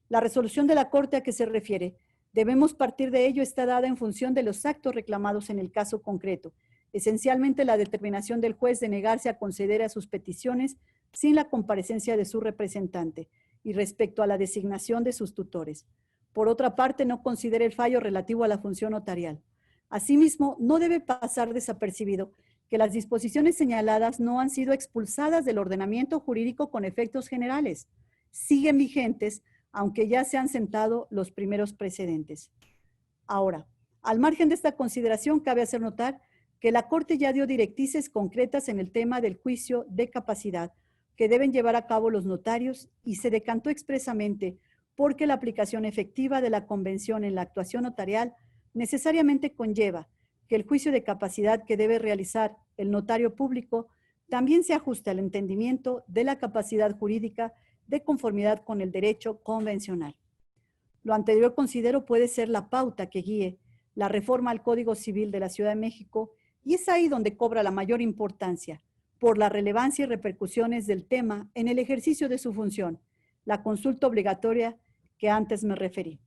La resolución de la Corte a que se refiere, debemos partir de ello, está dada en función de los actos reclamados en el caso concreto, esencialmente la determinación del juez de negarse a conceder a sus peticiones sin la comparecencia de su representante y respecto a la designación de sus tutores. Por otra parte, no considera el fallo relativo a la función notarial. Asimismo, no debe pasar desapercibido que las disposiciones señaladas no han sido expulsadas del ordenamiento jurídico con efectos generales. Siguen vigentes, aunque ya se han sentado los primeros precedentes. Ahora, al margen de esta consideración, cabe hacer notar que la Corte ya dio directrices concretas en el tema del juicio de capacidad que deben llevar a cabo los notarios y se decantó expresamente porque la aplicación efectiva de la convención en la actuación notarial necesariamente conlleva que el juicio de capacidad que debe realizar el notario público también se ajuste al entendimiento de la capacidad jurídica de conformidad con el derecho convencional. Lo anterior considero puede ser la pauta que guíe la reforma al Código Civil de la Ciudad de México y es ahí donde cobra la mayor importancia por la relevancia y repercusiones del tema en el ejercicio de su función, la consulta obligatoria que antes me referí.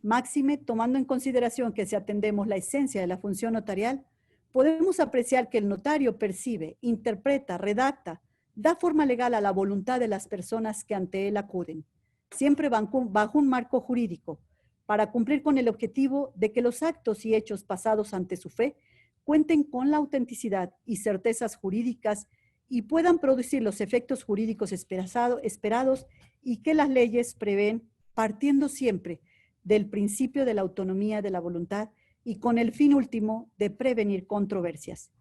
Máxime, tomando en consideración que si atendemos la esencia de la función notarial, podemos apreciar que el notario percibe, interpreta, redacta, da forma legal a la voluntad de las personas que ante él acuden, siempre bajo un marco jurídico, para cumplir con el objetivo de que los actos y hechos pasados ante su fe cuenten con la autenticidad y certezas jurídicas y puedan producir los efectos jurídicos esperados y que las leyes prevén, partiendo siempre del principio de la autonomía de la voluntad y con el fin último de prevenir controversias.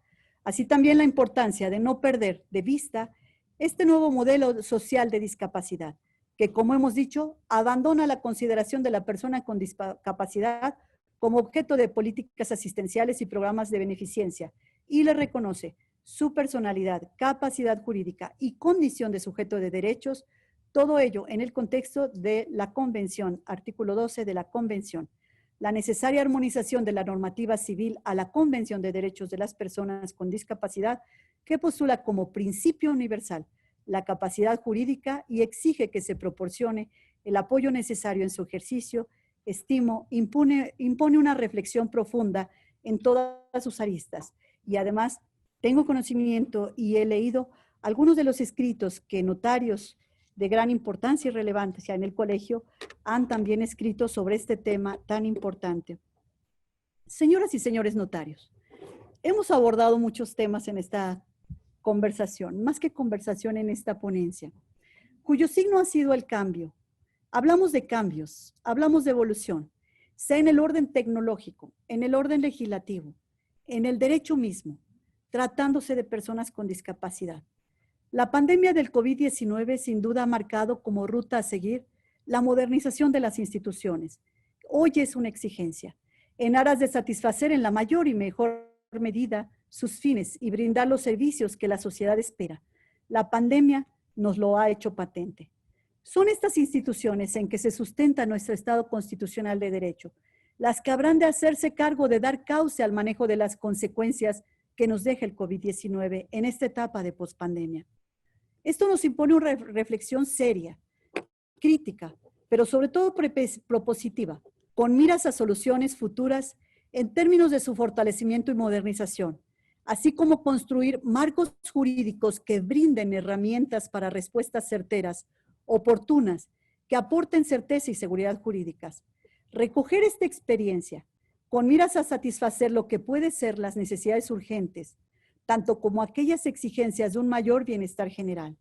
Así también la importancia de no perder de vista este nuevo modelo social de discapacidad, que como hemos dicho, abandona la consideración de la persona con discapacidad como objeto de políticas asistenciales y programas de beneficencia y le reconoce su personalidad, capacidad jurídica y condición de sujeto de derechos, todo ello en el contexto de la Convención, artículo 12 de la Convención. La necesaria armonización de la normativa civil a la Convención de Derechos de las Personas con Discapacidad, que postula como principio universal la capacidad jurídica y exige que se proporcione el apoyo necesario en su ejercicio, impone una reflexión profunda en todas sus aristas. Y además, tengo conocimiento y he leído algunos de los escritos que notarios de gran importancia y relevancia en el colegio han también escrito sobre este tema tan importante. Señoras y señores notarios, hemos abordado muchos temas en esta conversación, más que conversación en esta ponencia, cuyo signo ha sido el cambio. Hablamos de cambios, hablamos de evolución, sea en el orden tecnológico, en el orden legislativo, en el derecho mismo, tratándose de personas con discapacidad. La pandemia del COVID-19 sin duda ha marcado como ruta a seguir la modernización de las instituciones. Hoy es una exigencia, en aras de satisfacer en la mayor y mejor medida sus fines y brindar los servicios que la sociedad espera. La pandemia nos lo ha hecho patente. Son estas instituciones en que se sustenta nuestro Estado constitucional de derecho, las que habrán de hacerse cargo de dar cauce al manejo de las consecuencias que nos deja el COVID-19 en esta etapa de pospandemia. Esto nos impone una reflexión seria, crítica, pero sobre todo propositiva, con miras a soluciones futuras en términos de su fortalecimiento y modernización, así como construir marcos jurídicos que brinden herramientas para respuestas certeras, oportunas, que aporten certeza y seguridad jurídicas. Recoger esta experiencia con miras a satisfacer lo que puede ser las necesidades urgentes, tanto como aquellas exigencias de un mayor bienestar general.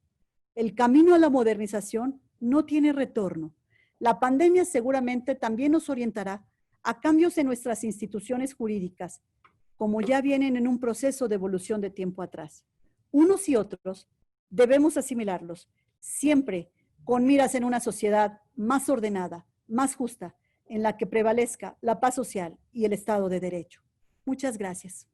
El camino a la modernización no tiene retorno. La pandemia seguramente también nos orientará a cambios en nuestras instituciones jurídicas, como ya vienen en un proceso de evolución de tiempo atrás. Unos y otros debemos asimilarlos, siempre con miras en una sociedad más ordenada, más justa, en la que prevalezca la paz social y el Estado de Derecho. Muchas gracias.